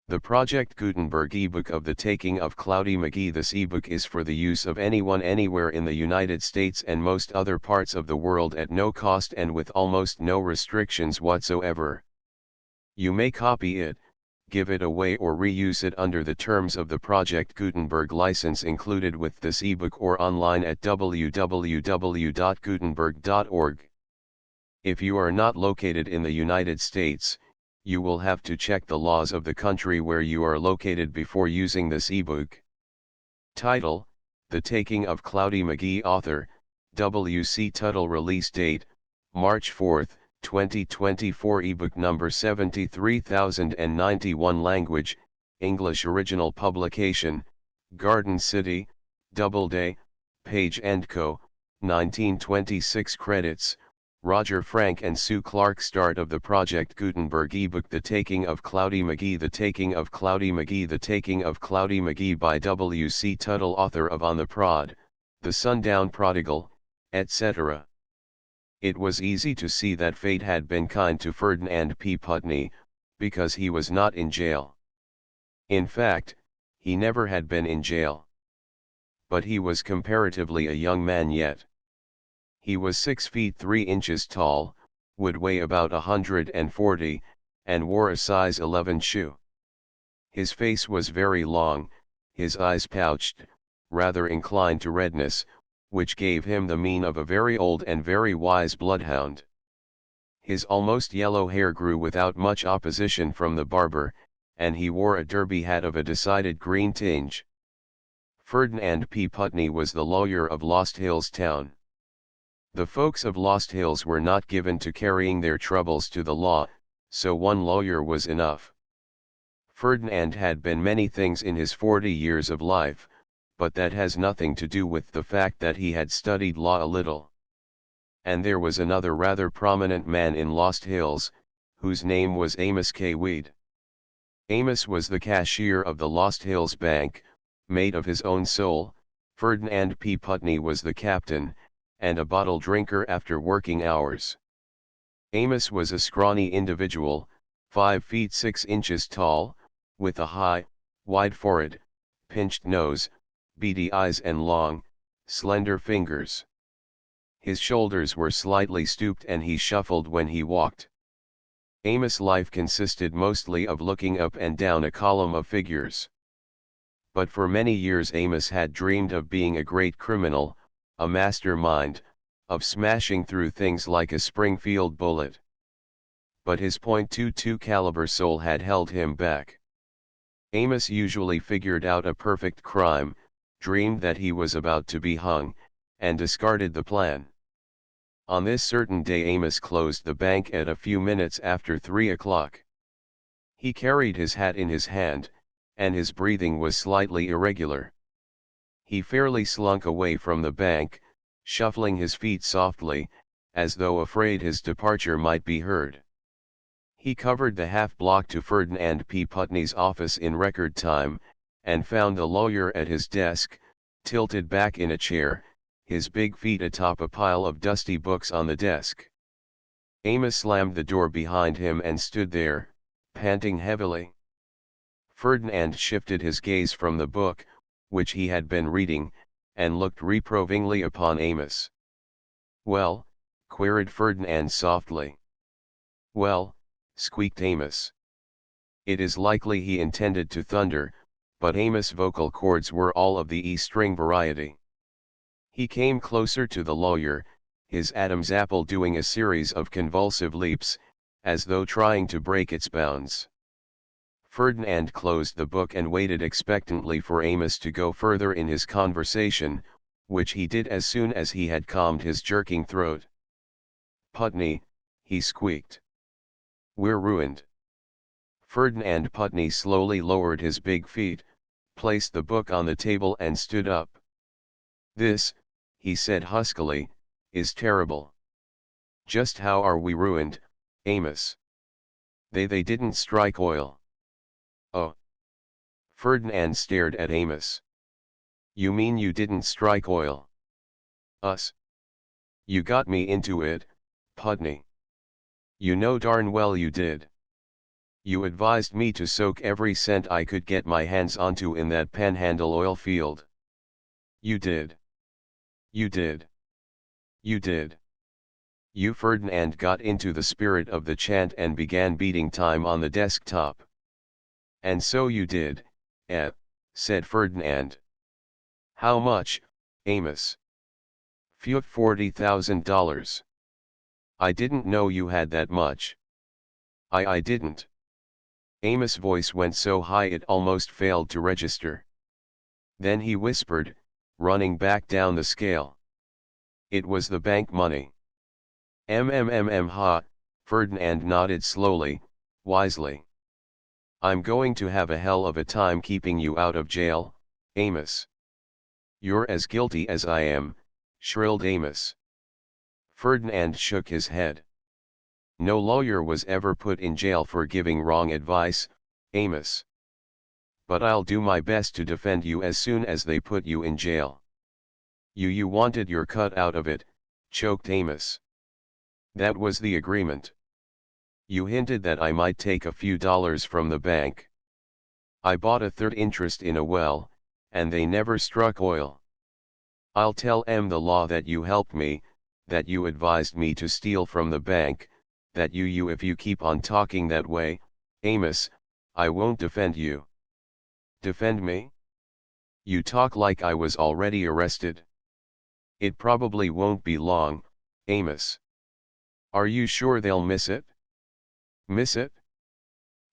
The Project Gutenberg ebook of The Taking of Cloudy McGee. This ebook is for the use of anyone anywhere in the United States and most other parts of the world at no cost and with almost no restrictions whatsoever. You may copy it, give it away or reuse it under the terms of the Project Gutenberg license included with this ebook or online at www.gutenberg.org. If you are not located in the United States, you will have to check the laws of the country where you are located before using this ebook. Title: The Taking of Cloudy McGee. Author: W.C. Tuttle. Release date: March 4, 2024. Ebook number 73091. Language: English. Original publication: Garden City, Doubleday, Page & Co., 1926. Credits: Roger Frank and Sue Clark. Start of the Project Gutenberg ebook. The Taking of Cloudy McGee. The Taking of Cloudy McGee. The Taking of Cloudy McGee by W.C. Tuttle. Author of On the Prod, The Sundown Prodigal, etc. It was easy to see that fate had been kind to Ferdinand P. Putney, because he was not in jail. In fact, he never had been in jail. But he was comparatively a young man yet. He was 6 feet 3 inches tall, would weigh about 140, and wore a size 11 shoe. His face was very long, his eyes pouched, rather inclined to redness, which gave him the mien of a very old and very wise bloodhound. His almost yellow hair grew without much opposition from the barber, and he wore a derby hat of a decided green tinge. Ferdinand P. Putney was the lawyer of Lost Hills Town. The folks of Lost Hills were not given to carrying their troubles to the law, so one lawyer was enough. Ferdinand had been many things in his 40 years of life, but that has nothing to do with the fact that he had studied law a little. And there was another rather prominent man in Lost Hills, whose name was Amos K. Weed. Amos was the cashier of the Lost Hills Bank, made of his own soul. Ferdinand P. Putney was the captain, and a bottle drinker after working hours. Amos was a scrawny individual, 5 feet 6 inches tall, with a high, wide forehead, pinched nose, beady eyes and long, slender fingers. His shoulders were slightly stooped and he shuffled when he walked. Amos' life consisted mostly of looking up and down a column of figures. But for many years Amos had dreamed of being a great criminal, a mastermind, of smashing through things like a Springfield bullet. But his .22 caliber soul had held him back. Amos usually figured out a perfect crime, dreamed that he was about to be hung, and discarded the plan. On this certain day Amos closed the bank at a few minutes after 3 o'clock. He carried his hat in his hand, and his breathing was slightly irregular. He fairly slunk away from the bank, shuffling his feet softly, as though afraid his departure might be heard. He covered the half-block to Ferdinand P. Putney's office in record time, and found the lawyer at his desk, tilted back in a chair, his big feet atop a pile of dusty books on the desk. Amos slammed the door behind him and stood there, panting heavily. Ferdinand shifted his gaze from the book, which he had been reading, and looked reprovingly upon Amos. "Well?" queried Ferdinand softly. "Well," squeaked Amos. It is likely he intended to thunder, but Amos' vocal cords were all of the E-string variety. He came closer to the lawyer, his Adam's apple doing a series of convulsive leaps, as though trying to break its bounds. Ferdinand closed the book and waited expectantly for Amos to go further in his conversation, which he did as soon as he had calmed his jerking throat. "Putney," he squeaked. "We're ruined." Ferdinand Putney slowly lowered his big feet, placed the book on the table and stood up. "This," he said huskily, "is terrible." "Just how are we ruined, Amos?" They didn't strike oil." "Oh." Ferdinand stared at Amos. "You mean you didn't strike oil?" "Us. You got me into it, Putney. You know darn well you did. You advised me to soak every cent I could get my hands onto in that Panhandle oil field. You did. You did. You did. You Ferdinand got into the spirit of the chant and began beating time on the desktop. And so you did, said Ferdinand. How much, Amos? Phew, $40,000. I didn't know you had that much. I didn't. Amos' voice went so high it almost failed to register. Then he whispered, running back down the scale. It was the bank money. Ha, Ferdinand nodded slowly, wisely. I'm going to have a hell of a time keeping you out of jail, Amos. You're as guilty as I am, shrilled Amos. Ferdinand shook his head. No lawyer was ever put in jail for giving wrong advice, Amos. But I'll do my best to defend you as soon as they put you in jail. You wanted your cut out of it, choked Amos. That was the agreement. You hinted that I might take a few dollars from the bank. I bought a third interest in a well, and they never struck oil. I'll tell the law that you helped me, that you advised me to steal from the bank, that you if you keep on talking that way, Amos, I won't defend you. Defend me? You talk like I was already arrested. It probably won't be long, Amos. Are you sure they'll miss it? Miss it?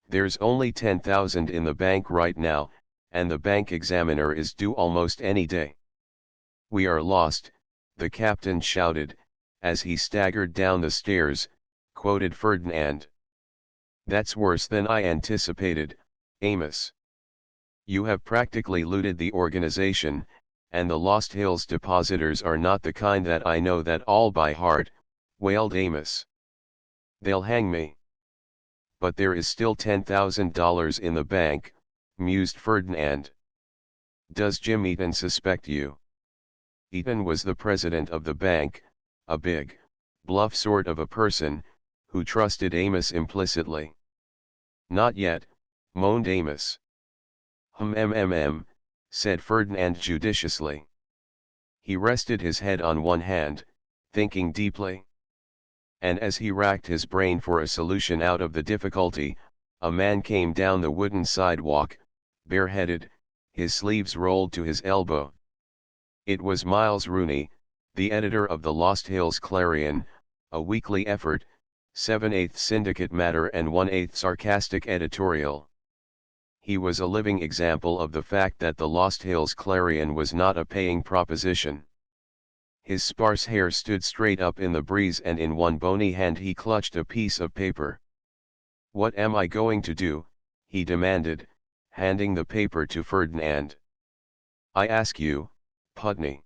There's only 10,000 in the bank right now, and the bank examiner is due almost any day. We are lost, the captain shouted, as he staggered down the stairs, quoted Ferdinand. That's worse than I anticipated, Amos. You have practically looted the organization, and the Lost Hills depositors are not the kind that I know that all by heart, wailed Amos. They'll hang me. But there is still $10,000 in the bank, mused Ferdinand. Does Jim Eaton suspect you? Eaton was the president of the bank, a big, bluff sort of a person, who trusted Amos implicitly. Not yet, moaned Amos. Said Ferdinand judiciously. He rested his head on one hand, thinking deeply. And as he racked his brain for a solution out of the difficulty, a man came down the wooden sidewalk, bareheaded, his sleeves rolled to his elbow. It was Miles Rooney, the editor of the Lost Hills Clarion, a weekly effort, 7/8 syndicate matter and 1/8 sarcastic editorial. He was a living example of the fact that the Lost Hills Clarion was not a paying proposition. His sparse hair stood straight up in the breeze and in one bony hand he clutched a piece of paper. What am I going to do? He demanded, handing the paper to Ferdinand. I ask you, Putney.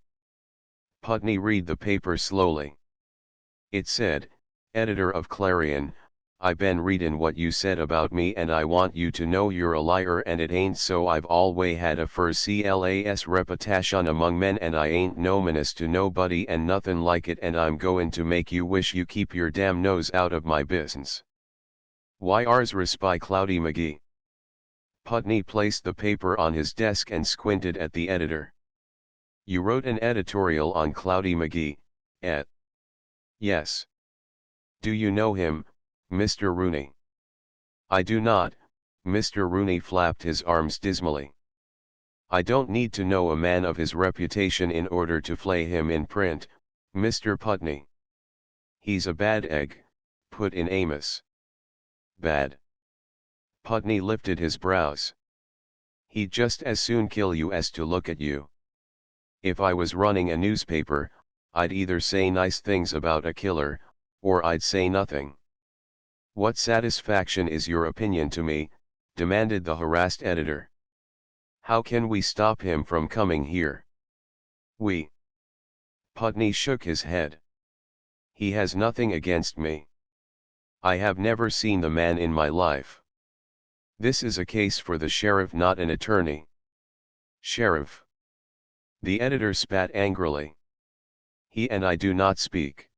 Putney read the paper slowly. It said, editor of Clarion, I been readin' what you said about me and I want you to know you're a liar and it ain't so. I've always had a first class reputation among men and I ain't no menace to nobody and nothing like it, and I'm goin' to make you wish you keep your damn nose out of my business. Yrs respy Cloudy McGee. Putney placed the paper on his desk and squinted at the editor. You wrote an editorial on Cloudy McGee, Yes. Do you know him, Mr. Rooney? I do not, Mr. Rooney flapped his arms dismally. I don't need to know a man of his reputation in order to flay him in print, Mr. Putney. He's a bad egg, put in Amos. Bad. Putney lifted his brows. He'd just as soon kill you as to look at you. If I was running a newspaper, I'd either say nice things about a killer, or I'd say nothing. What satisfaction is your opinion to me? Demanded the harassed editor. How can we stop him from coming here? We. Putney shook his head. He has nothing against me. I have never seen the man in my life. This is a case for the sheriff, not an attorney. Sheriff. The editor spat angrily. He and I do not speak.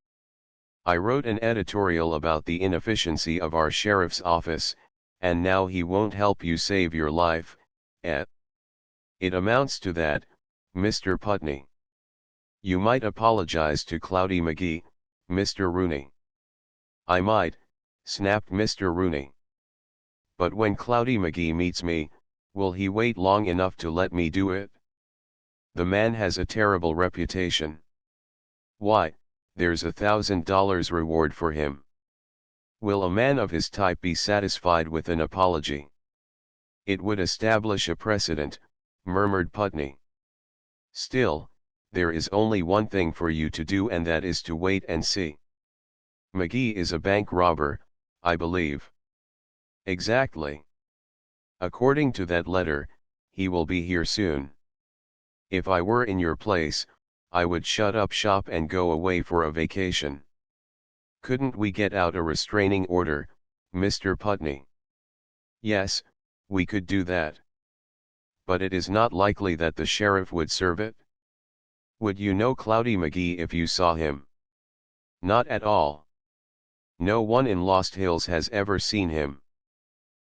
I wrote an editorial about the inefficiency of our sheriff's office, and now he won't help you save your life, eh? It amounts to that, Mr. Putney. You might apologize to Cloudy McGee, Mr. Rooney. I might, snapped Mr. Rooney. But when Cloudy McGee meets me, will he wait long enough to let me do it? The man has a terrible reputation. Why, there's $1,000 reward for him. Will a man of his type be satisfied with an apology? It would establish a precedent, murmured Putney. Still, there is only one thing for you to do, and that is to wait and see. McGee is a bank robber, I believe. Exactly. According to that letter, he will be here soon. If I were in your place, I would shut up shop and go away for a vacation. Couldn't we get out a restraining order, Mr. Putney? Yes, we could do that. But it is not likely that the sheriff would serve it. Would you know Cloudy McGee if you saw him? Not at all. No one in Lost Hills has ever seen him.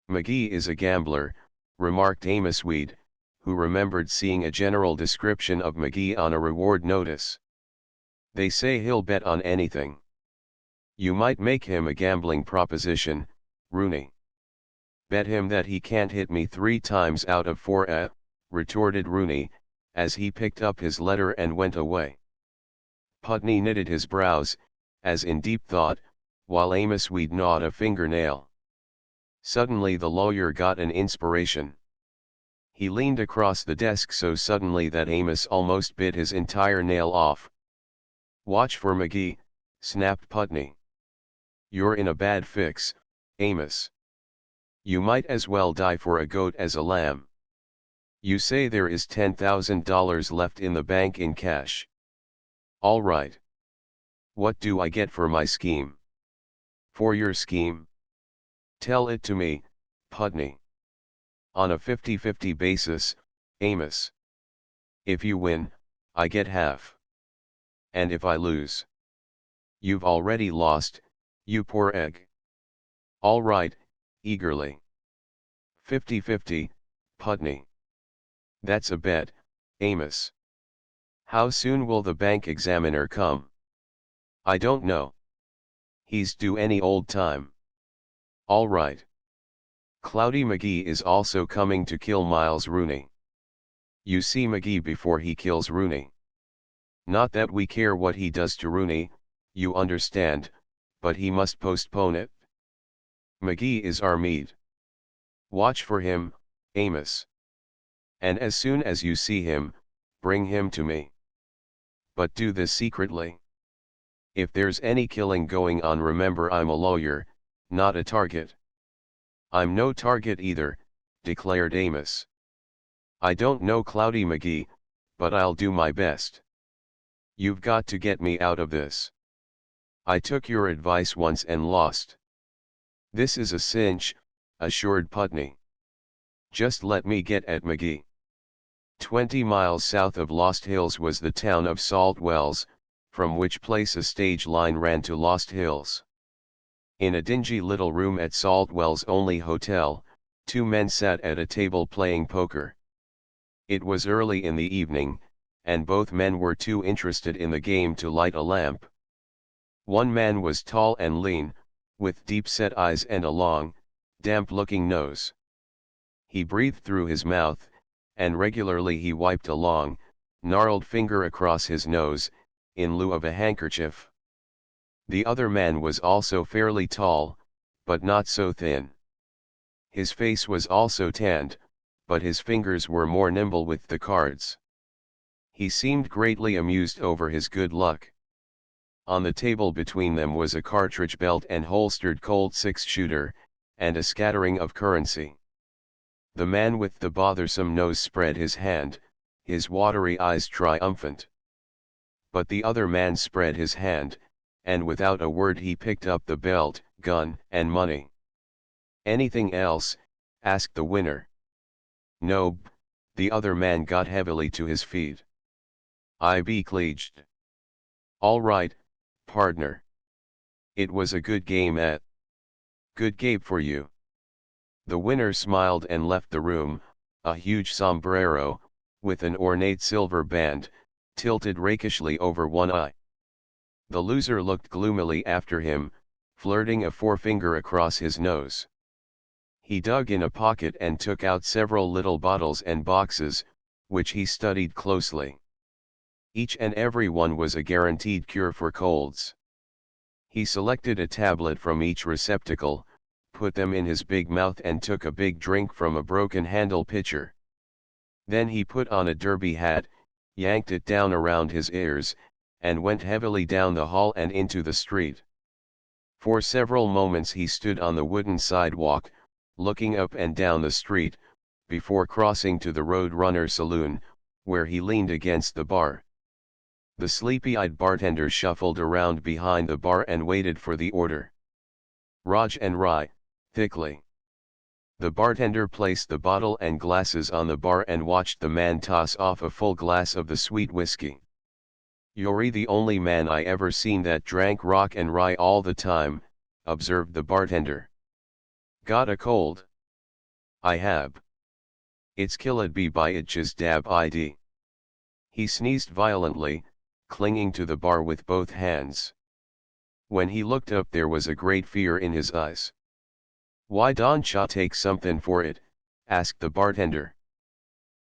McGee is a gambler, remarked Amos Weed, who remembered seeing a general description of McGee on a reward notice. They say he'll bet on anything. You might make him a gambling proposition, Rooney. Bet him that he can't hit me 3 times out of 4, retorted Rooney, as he picked up his letter and went away. Putney knitted his brows, as in deep thought, while Amos Weed gnawed a fingernail. Suddenly the lawyer got an inspiration. He leaned across the desk so suddenly that Amos almost bit his entire nail off. Watch for McGee, snapped Putney. You're in a bad fix, Amos. You might as well die for a goat as a lamb. You say there is $10,000 left in the bank in cash. All right. What do I get for my scheme? For your scheme? Tell it to me, Putney. On a 50-50 basis, Amos. If you win, I get half. And if I lose? You've already lost, you poor egg. All right, eagerly. 50-50, Putney. That's a bet, Amos. How soon will the bank examiner come? I don't know. He's due any old time. All right. Cloudy McGee is also coming to kill Miles Rooney. You see McGee before he kills Rooney. Not that we care what he does to Rooney, you understand, but he must postpone it. McGee is our meat. Watch for him, Amos. And as soon as you see him, bring him to me. But do this secretly. If there's any killing going on, remember I'm a lawyer, not a target. I'm no target either, declared Amos. I don't know Cloudy McGee, but I'll do my best. You've got to get me out of this. I took your advice once and lost. This is a cinch, assured Putney. Just let me get at McGee. 20 miles south of Lost Hills was the town of Salt Wells, from which place a stage line ran to Lost Hills. In a dingy little room at Salt Wells only hotel, 2 men sat at a table playing poker. It was early in the evening, and both men were too interested in the game to light a lamp. One man was tall and lean, with deep-set eyes and a long, damp-looking nose. He breathed through his mouth, and regularly he wiped a long, gnarled finger across his nose, in lieu of a handkerchief. The other man was also fairly tall, but not so thin. His face was also tanned, but his fingers were more nimble with the cards. He seemed greatly amused over his good luck. On the table between them was a cartridge belt and holstered Colt 6-shooter, and a scattering of currency. The man with the bothersome nose spread his hand, his watery eyes triumphant. But the other man spread his hand, and without a word he picked up the belt, gun, and money. Anything else? Asked the winner. No, the other man got heavily to his feet. I be cleaged. All right, partner. It was a good game, eh? Good game for you. The winner smiled and left the room, a huge sombrero, with an ornate silver band, tilted rakishly over one eye. The loser looked gloomily after him, flirting a forefinger across his nose. He dug in a pocket and took out several little bottles and boxes, which he studied closely. Each and every one was a guaranteed cure for colds. He selected a tablet from each receptacle, put them in his big mouth and took a big drink from a broken handle pitcher. Then he put on a derby hat, yanked it down around his ears, and went heavily down the hall and into the street. For several moments he stood on the wooden sidewalk, looking up and down the street, before crossing to the Road Runner Saloon, where he leaned against the bar. The sleepy-eyed bartender shuffled around behind the bar and waited for the order. Raj and rye, thickly. The bartender placed the bottle and glasses on the bar and watched the man toss off a full glass of the sweet whiskey. "You're the only man I ever seen that drank rock and rye all the time," observed the bartender. "Got a cold?" "I have. It's killed me by itches dab id." He sneezed violently, clinging to the bar with both hands. When he looked up there was a great fear in his eyes. "Why don't cha take something for it?" asked the bartender.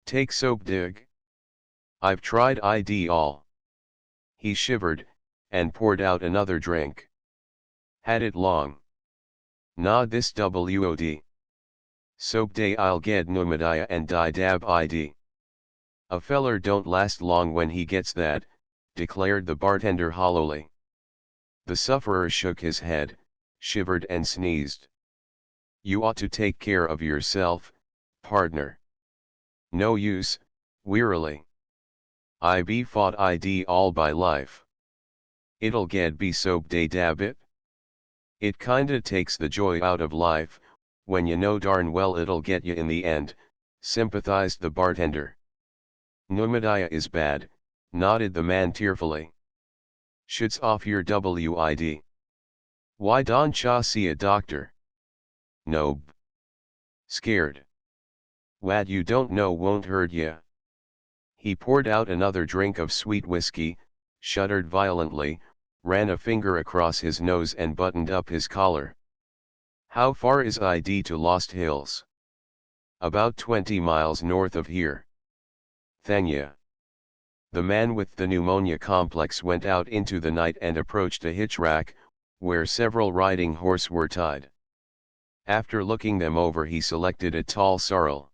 "Take soap dig?" "I've tried id all." He shivered, and poured out another drink. "Had it long?" "Nah, this wod. Soap day I'll get pneumonia and die dab id." "A feller don't last long when he gets that," declared the bartender hollowly. The sufferer shook his head, shivered and sneezed. "You ought to take care of yourself, partner." "No use," wearily. "I be fought id all by life. It'll get be soap day dab it. It kinda takes the joy out of life, when you know darn well it'll get you in the end," sympathized the bartender. "Pneumonia is bad," nodded the man tearfully. "Shoots off your wid. Why don't cha see a doctor?" "Nope. Scared." "What you don't know won't hurt ya." He poured out another drink of sweet whiskey, shuddered violently, ran a finger across his nose and buttoned up his collar. "How far is id to Lost Hills?" "About 20 miles north of here." "Thanya." The man with the pneumonia complex went out into the night and approached a hitch rack, where several riding horse were tied. After looking them over he selected a tall sorrel.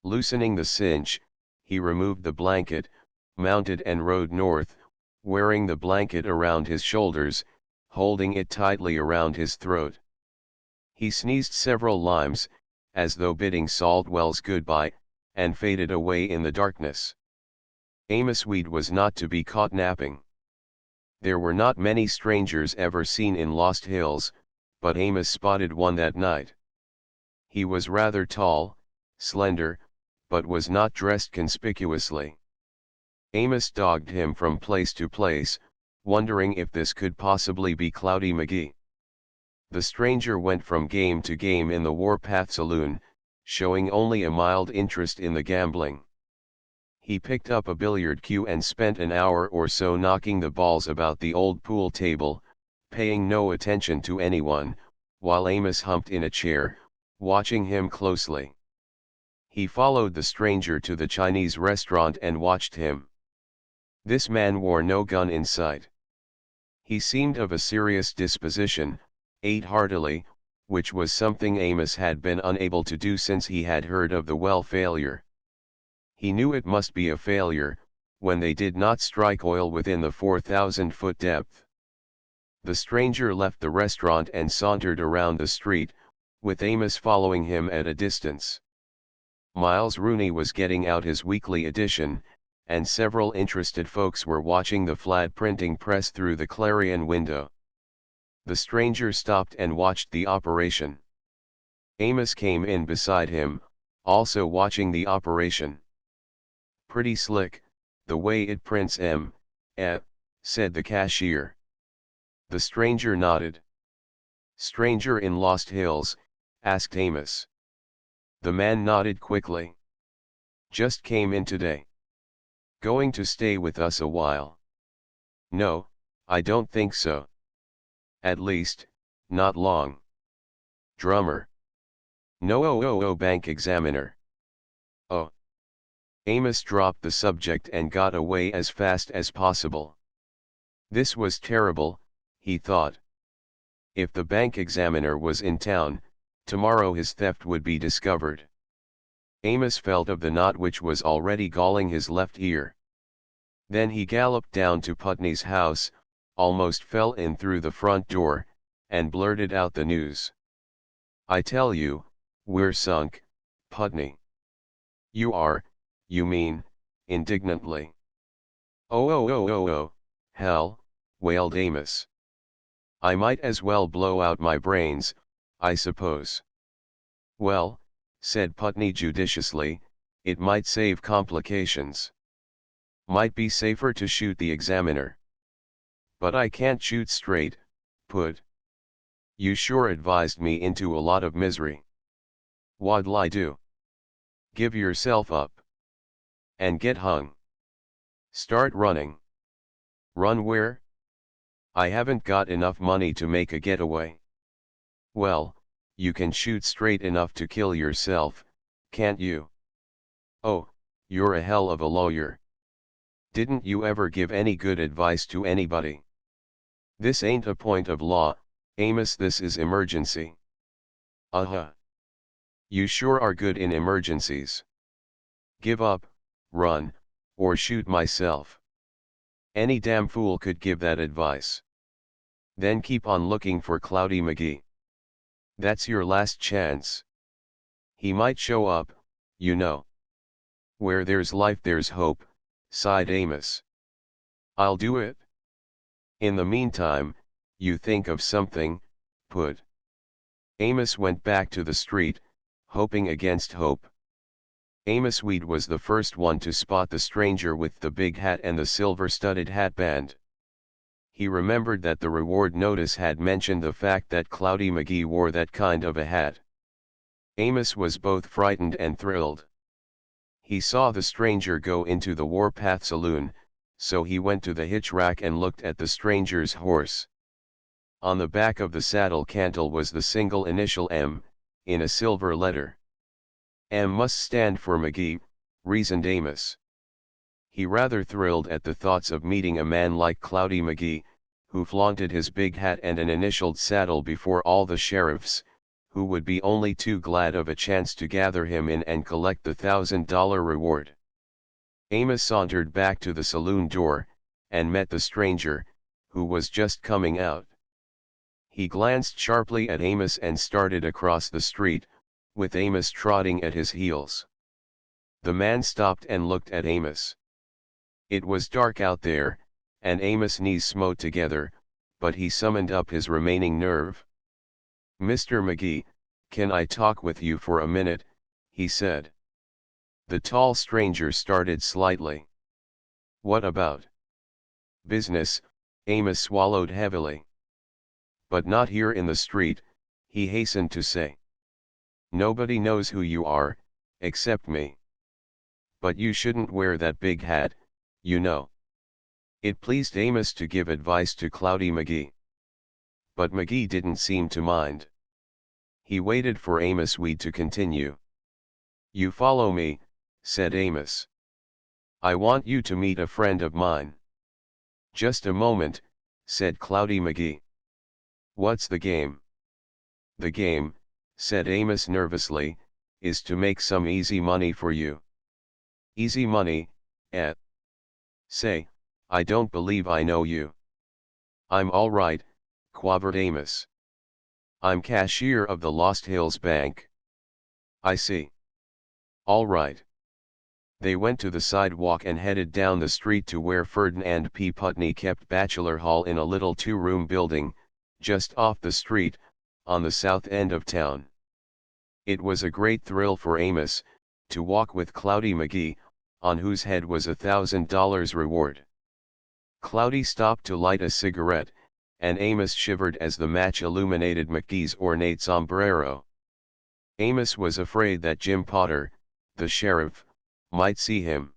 Loosening the cinch, he removed the blanket, mounted and rode north, wearing the blanket around his shoulders, holding it tightly around his throat. He sneezed several limes, as though bidding salt wells goodbye, and faded away in the darkness. Amos Weed was not to be caught napping. There were not many strangers ever seen in Lost Hills, but Amos spotted one that night. He was rather tall, slender, but was not dressed conspicuously. Amos dogged him from place to place, wondering if this could possibly be Cloudy McGee. The stranger went from game to game in the Warpath Saloon, showing only a mild interest in the gambling. He picked up a billiard cue and spent an hour or so knocking the balls about the old pool table, paying no attention to anyone, while Amos humped in a chair, watching him closely. He followed the stranger to the Chinese restaurant and watched him. This man wore no gun in sight. He seemed of a serious disposition, ate heartily, which was something Amos had been unable to do since he had heard of the well failure. He knew it must be a failure, when they did not strike oil within the 4,000-foot depth. The stranger left the restaurant and sauntered around the street, with Amos following him at a distance. Miles Rooney was getting out his weekly edition, and several interested folks were watching the flat printing press through the Clarion window. The stranger stopped and watched the operation. Amos came in beside him, also watching the operation. "Pretty slick, the way it prints said the cashier. The stranger nodded. "Stranger in Lost Hills?" asked Amos. The man nodded quickly. Just came in today. Going to stay with us a while? No, I don't think so. At least, not long. Drummer. No, bank examiner. Oh. Amos dropped the subject and got away as fast as possible. This was terrible, he thought. If the bank examiner was in town, tomorrow his theft would be discovered. Amos felt of the knot which was already galling his left ear. Then he galloped down to Putney's house, almost fell in through the front door, and blurted out the news. I tell you, we're sunk, Putney. You are, you mean, indignantly. Oh, hell, wailed Amos. I might as well blow out my brains, I suppose. Well, said Putney judiciously, it might save complications. Might be safer to shoot the examiner. But I can't shoot straight, Put. You sure advised me into a lot of misery. What'll I do? Give yourself up. And get hung. Start running. Run where? I haven't got enough money to make a getaway. Well, you can shoot straight enough to kill yourself, can't you? Oh, you're a hell of a lawyer. Didn't you ever give any good advice to anybody? This ain't a point of law, Amos, this is emergency. You sure are good in emergencies. Give up, run, or shoot myself. Any damn fool could give that advice. Then keep on looking for Cloudy McGee. That's your last chance. He might show up, you know. Where there's life there's hope, sighed Amos. I'll do it. In the meantime, you think of something, Put. Amos went back to the street, hoping against hope. Amos Weed was the first one to spot the stranger with the big hat and the silver-studded hatband. He remembered that the reward notice had mentioned the fact that Cloudy McGee wore that kind of a hat. Amos was both frightened and thrilled. He saw the stranger go into the Warpath Saloon, so he went to the hitch rack and looked at the stranger's horse. On the back of the saddle cantle was the single initial M, in a silver letter. M must stand for McGee, reasoned Amos. He rather thrilled at the thoughts of meeting a man like Cloudy McGee, who flaunted his big hat and an initialed saddle before all the sheriffs, who would be only too glad of a chance to gather him in and collect the $1,000 reward. Amos sauntered back to the saloon door, and met the stranger, who was just coming out. He glanced sharply at Amos and started across the street, with Amos trotting at his heels. The man stopped and looked at Amos. It was dark out there, and Amos' knees smote together, but he summoned up his remaining nerve. Mr. McGee, can I talk with you for a minute, he said. The tall stranger started slightly. What about? Business, Amos swallowed heavily. But not here in the street, he hastened to say. Nobody knows who you are, except me. But you shouldn't wear that big hat, you know. It pleased Amos to give advice to Cloudy McGee. But McGee didn't seem to mind. He waited for Amos Weed to continue. You follow me, said Amos. I want you to meet a friend of mine. Just a moment, said Cloudy McGee. What's the game? The game, said Amos nervously, is to make some easy money for you. Easy money, eh? Say, I don't believe I know you. I'm all right, quavered Amos. I'm cashier of the Lost Hills Bank. I see. All right. They went to the sidewalk and headed down the street to where Ferdinand P. Putney kept Bachelor Hall in a little two-room building, just off the street, on the south end of town. It was a great thrill for Amos, to walk with Cloudy McGee, on whose head was $1,000 reward. Cloudy stopped to light a cigarette, and Amos shivered as the match illuminated McGee's ornate sombrero. Amos was afraid that Jim Potter, the sheriff, might see him.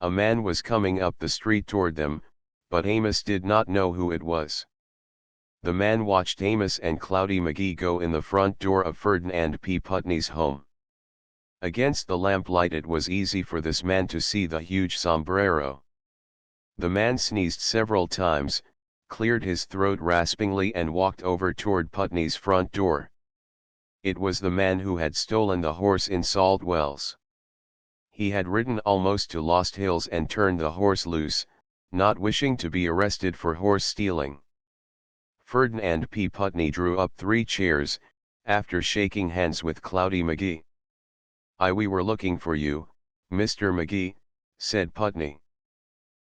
A man was coming up the street toward them, but Amos did not know who it was. The man watched Amos and Cloudy McGee go in the front door of Ferdinand P. Putney's home. Against the lamplight it was easy for this man to see the huge sombrero. The man sneezed several times, cleared his throat raspingly and walked over toward Putney's front door. It was the man who had stolen the horse in Salt Wells. He had ridden almost to Lost Hills and turned the horse loose, not wishing to be arrested for horse stealing. Ferdinand P. Putney drew up 3 chairs, after shaking hands with Cloudy McGee. We were looking for you, Mr. McGee," said Putney.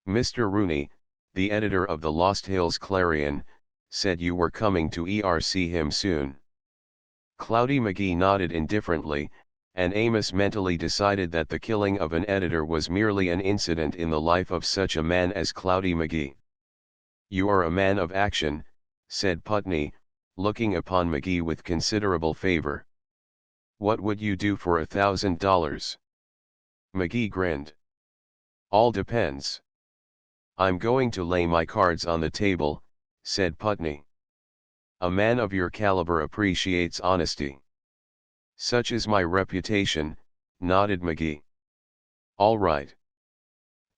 "Mr. Rooney, the editor of the Lost Hills Clarion, said you were coming to see him soon." Cloudy McGee nodded indifferently, and Amos mentally decided that the killing of an editor was merely an incident in the life of such a man as Cloudy McGee. "You are a man of action," said Putney, looking upon McGee with considerable favor. "What would you do for $1,000? McGee grinned. "All depends. I'm going to lay my cards on the table," said Putney. "A man of your caliber appreciates honesty." "Such is my reputation," nodded McGee. "All right."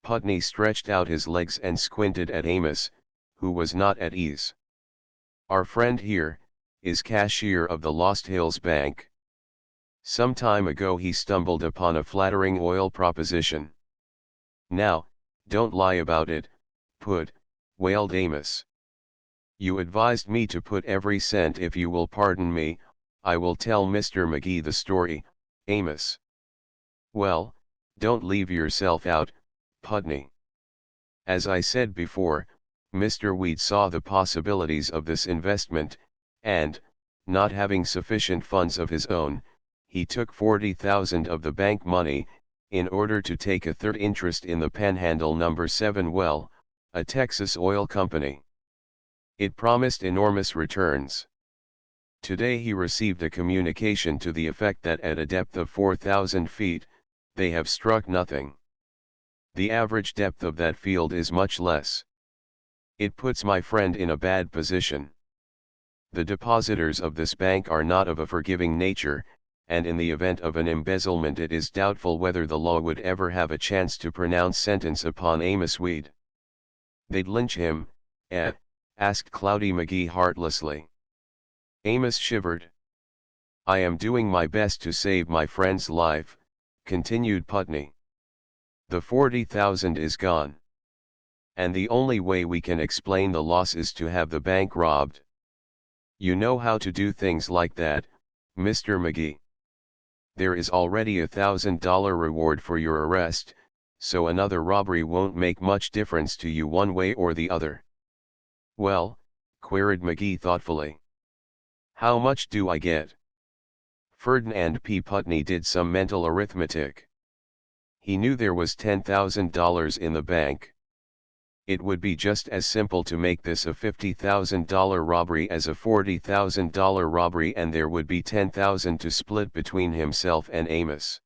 Putney stretched out his legs and squinted at Amos, who was not at ease. "Our friend here is cashier of the Lost Hills Bank. Some time ago he stumbled upon a flattering oil proposition. Now, don't lie about it, wailed Amos. "You advised me to put every cent. If you will pardon me, I will tell Mr. McGee the story, Amos." "Well, don't leave yourself out, Putney. As I said before, Mr. Weed saw the possibilities of this investment, and, not having sufficient funds of his own, he took $40,000 of the bank money, in order to take a third interest in the Panhandle No. 7 well, a Texas oil company. It promised enormous returns. Today he received a communication to the effect that at a depth of 4,000 feet, they have struck nothing. The average depth of that field is much less. It puts my friend in a bad position. The depositors of this bank are not of a forgiving nature, and in the event of an embezzlement it is doubtful whether the law would ever have a chance to pronounce sentence upon Amos Weed." "They'd lynch him, asked Cloudy McGee heartlessly. Amos shivered. "I am doing my best to save my friend's life," continued Putney. "The 40,000 is gone. And the only way we can explain the loss is to have the bank robbed. You know how to do things like that, Mr. McGee. There is already a $1,000 reward for your arrest, so another robbery won't make much difference to you one way or the other." "Well," queried McGee thoughtfully, "how much do I get?" Ferdinand P. Putney did some mental arithmetic. He knew there was $10,000 in the bank. It would be just as simple to make this a $50,000 robbery as a $40,000 robbery, and there would be $10,000 to split between himself and Amos.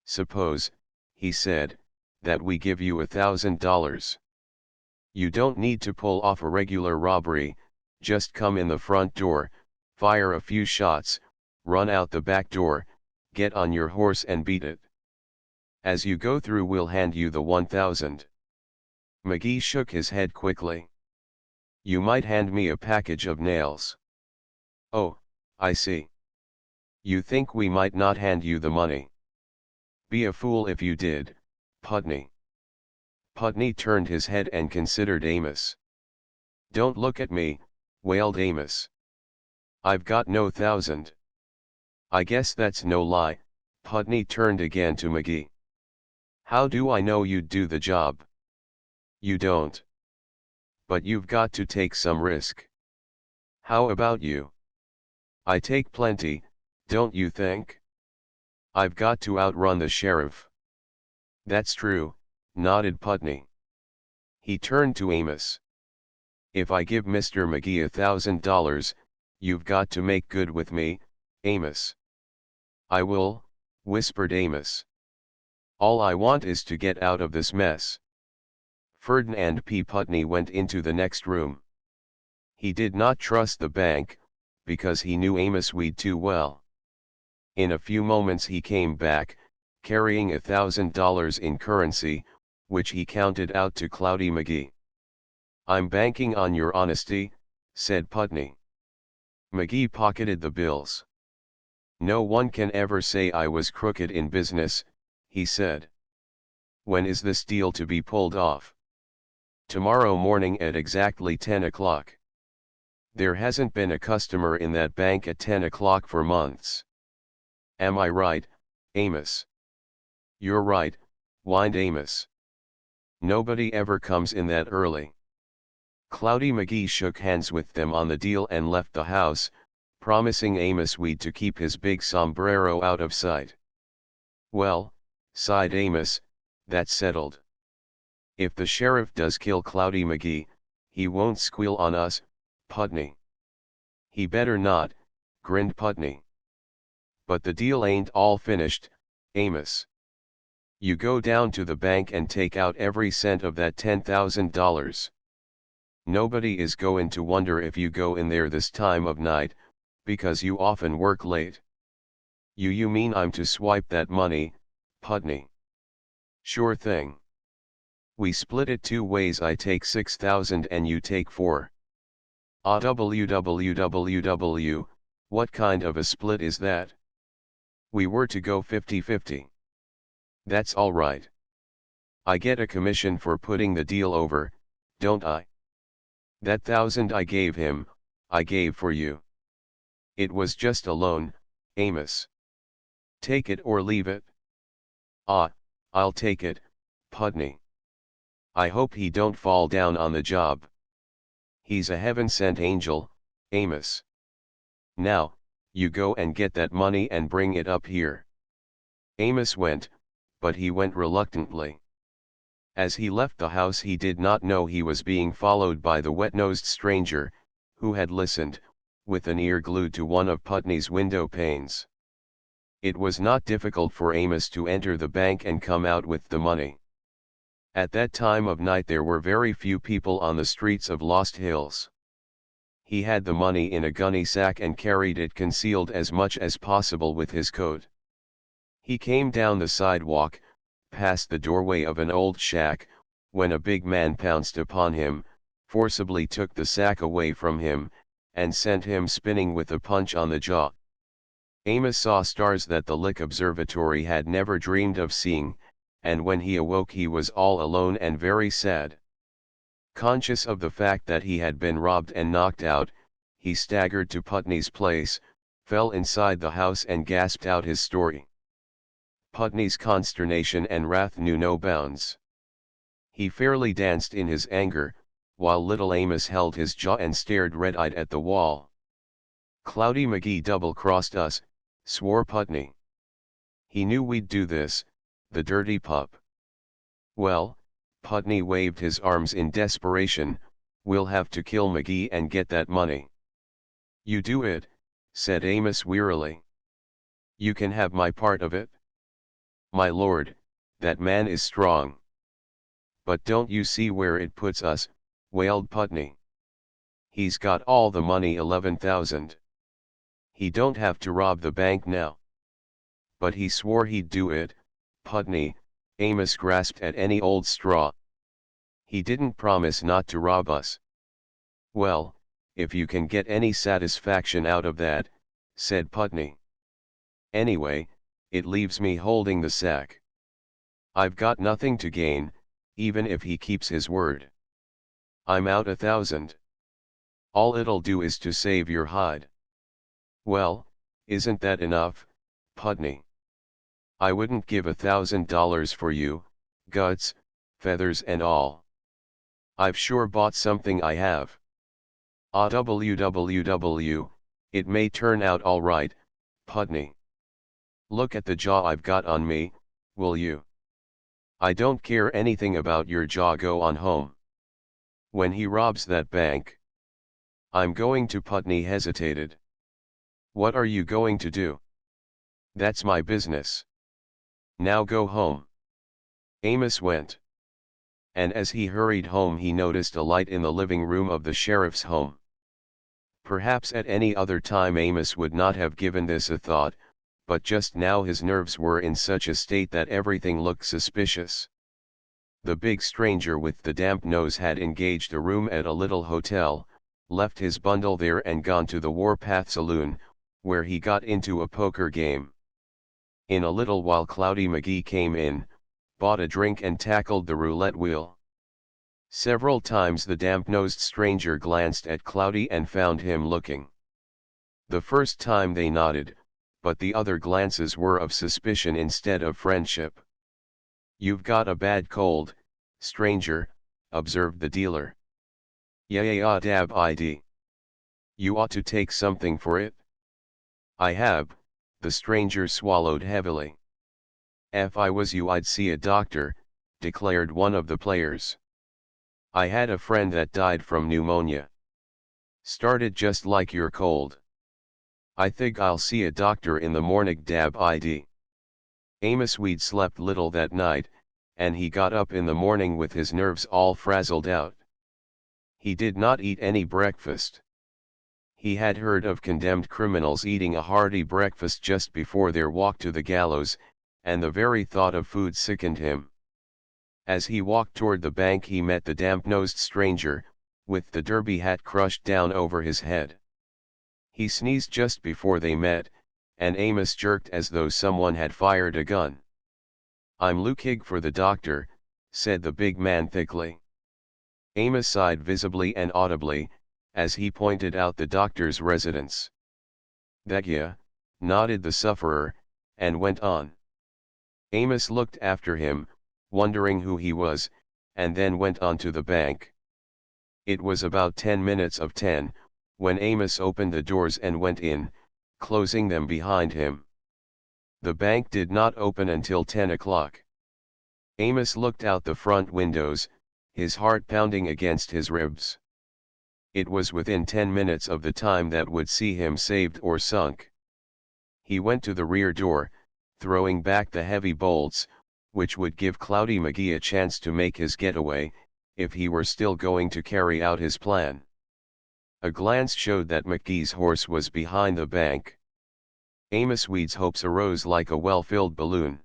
"Suppose," he said, "that we give you $1,000. You don't need to pull off a regular robbery, just come in the front door, fire a few shots, run out the back door, get on your horse and beat it. As you go through we'll hand you the $1,000. McGee shook his head quickly. "You might hand me a package of nails." "Oh, I see. You think we might not hand you the money?" "Be a fool if you did, Putney." Putney turned his head and considered Amos. "Don't look at me," wailed Amos. "I've got no $1,000. "I guess that's no lie." Putney turned again to McGee. "How do I know you'd do the job?" "You don't. But you've got to take some risk." "How about you?" "I take plenty, don't you think? I've got to outrun the sheriff." "That's true," nodded Putney. He turned to Amos. "If I give Mr. McGee $1,000, you've got to make good with me, Amos." I will, whispered Amos. All I want is to get out of this mess. Ferdinand P. Putney went into the next room. He did not trust the bank, because he knew Amos Weed too well. In a few moments he came back, carrying $1,000 in currency, which he counted out to Cloudy McGee. I'm banking on your honesty, said Putney. McGee pocketed the bills. No one can ever say I was crooked in business, he said. When is this deal to be pulled off? Tomorrow morning at exactly 10 o'clock. There hasn't been a customer in that bank at 10 o'clock for months. Am I right, Amos? You're right, whined Amos. Nobody ever comes in that early. Cloudy McGee shook hands with them on the deal and left the house, promising Amos Weed to keep his big sombrero out of sight. Well, sighed Amos, that's settled. If the sheriff does kill Cloudy McGee, he won't squeal on us, Putney. He better not, grinned Putney. But the deal ain't all finished, Amos. You go down to the bank and take out every cent of that $10,000. Nobody is goin' to wonder if you go in there this time of night, because you often work late. You mean I'm to swipe that money, Putney? Sure thing. We split it 2 ways. I take 6,000 and you take 4. Www, what kind of a split is that? We were to go 50-50. That's all right. I get a commission for putting the deal over, don't I? That 1,000 I gave him, I gave for you. It was just a loan, Amos. Take it or leave it. I'll take it, Putney. I hope he don't fall down on the job. He's a heaven-sent angel, Amos. Now, you go and get that money and bring it up here. Amos went, but he went reluctantly. As he left the house he did not know he was being followed by the wet-nosed stranger, who had listened, with an ear glued to one of Putney's window panes. It was not difficult for Amos to enter the bank and come out with the money. At that time of night there were very few people on the streets of Lost Hills. He had the money in a gunny sack and carried it concealed as much as possible with his coat. He came down the sidewalk, past the doorway of an old shack, when a big man pounced upon him, forcibly took the sack away from him, and sent him spinning with a punch on the jaw. Amos saw stars that the Lick Observatory had never dreamed of seeing, and when he awoke he was all alone and very sad. Conscious of the fact that he had been robbed and knocked out, he staggered to Putney's place, fell inside the house and gasped out his story. Putney's consternation and wrath knew no bounds. He fairly danced in his anger, while little Amos held his jaw and stared red-eyed at the wall. Cloudy McGee double-crossed us, swore Putney. He knew we'd do this, the dirty pup. Well, Putney waved his arms in desperation, we'll have to kill McGee and get that money. You do it, said Amos wearily. You can have my part of it. My lord, that man is strong. But don't you see where it puts us, wailed Putney. He's got all the money, 11,000. He don't have to rob the bank now. But he swore he'd do it, Putney. Amos grasped at any old straw. He didn't promise not to rob us. Well, if you can get any satisfaction out of that, said Putney. Anyway, it leaves me holding the sack. I've got nothing to gain, even if he keeps his word. I'm out 1,000. All it'll do is to save your hide. Well, isn't that enough, Putney? I wouldn't give $1,000 for you, guts, feathers and all. I've sure bought something, I have. Www, it may turn out all right, Putney. Look at the jaw I've got on me, will you? I don't care anything about your jaw, go on home. When he robs that bank, I'm going to. Putney hesitated. What are you going to do? That's my business. Now go home. Amos went. And as he hurried home he noticed a light in the living room of the sheriff's home. Perhaps at any other time Amos would not have given this a thought, but just now his nerves were in such a state that everything looked suspicious. The big stranger with the damp nose had engaged a room at a little hotel, left his bundle there and gone to the Warpath Saloon, where he got into a poker game. In a little while Cloudy McGee came in, bought a drink and tackled the roulette wheel. Several times the damp-nosed stranger glanced at Cloudy and found him looking. The first time they nodded, but the other glances were of suspicion instead of friendship. "You've got a bad cold, stranger," observed the dealer. "Yeah, dab ID. You ought to take something for it." "I have," the stranger swallowed heavily. "If I was you I'd see a doctor," declared one of the players. "I had a friend that died from pneumonia. Started just like your cold. I think I'll see a doctor in the morning, dab ID." Amos Weed slept little that night, and he got up in the morning with his nerves all frazzled out. He did not eat any breakfast. He had heard of condemned criminals eating a hearty breakfast just before their walk to the gallows, and the very thought of food sickened him. As he walked toward the bank he met the damp-nosed stranger, with the derby hat crushed down over his head. He sneezed just before they met, and Amos jerked as though someone had fired a gun. "I'm looking for the doctor," said the big man thickly. Amos sighed visibly and audibly, as he pointed out the doctor's residence. "That ya," nodded the sufferer, and went on. Amos looked after him, wondering who he was, and then went on to the bank. It was about 10 minutes of 10, when Amos opened the doors and went in, closing them behind him. The bank did not open until 10 o'clock. Amos looked out the front windows, his heart pounding against his ribs. It was within 10 minutes of the time that would see him saved or sunk. He went to the rear door, throwing back the heavy bolts, which would give Cloudy McGee a chance to make his getaway, if he were still going to carry out his plan. A glance showed that McGee's horse was behind the bank. Amos Weed's hopes arose like a well-filled balloon.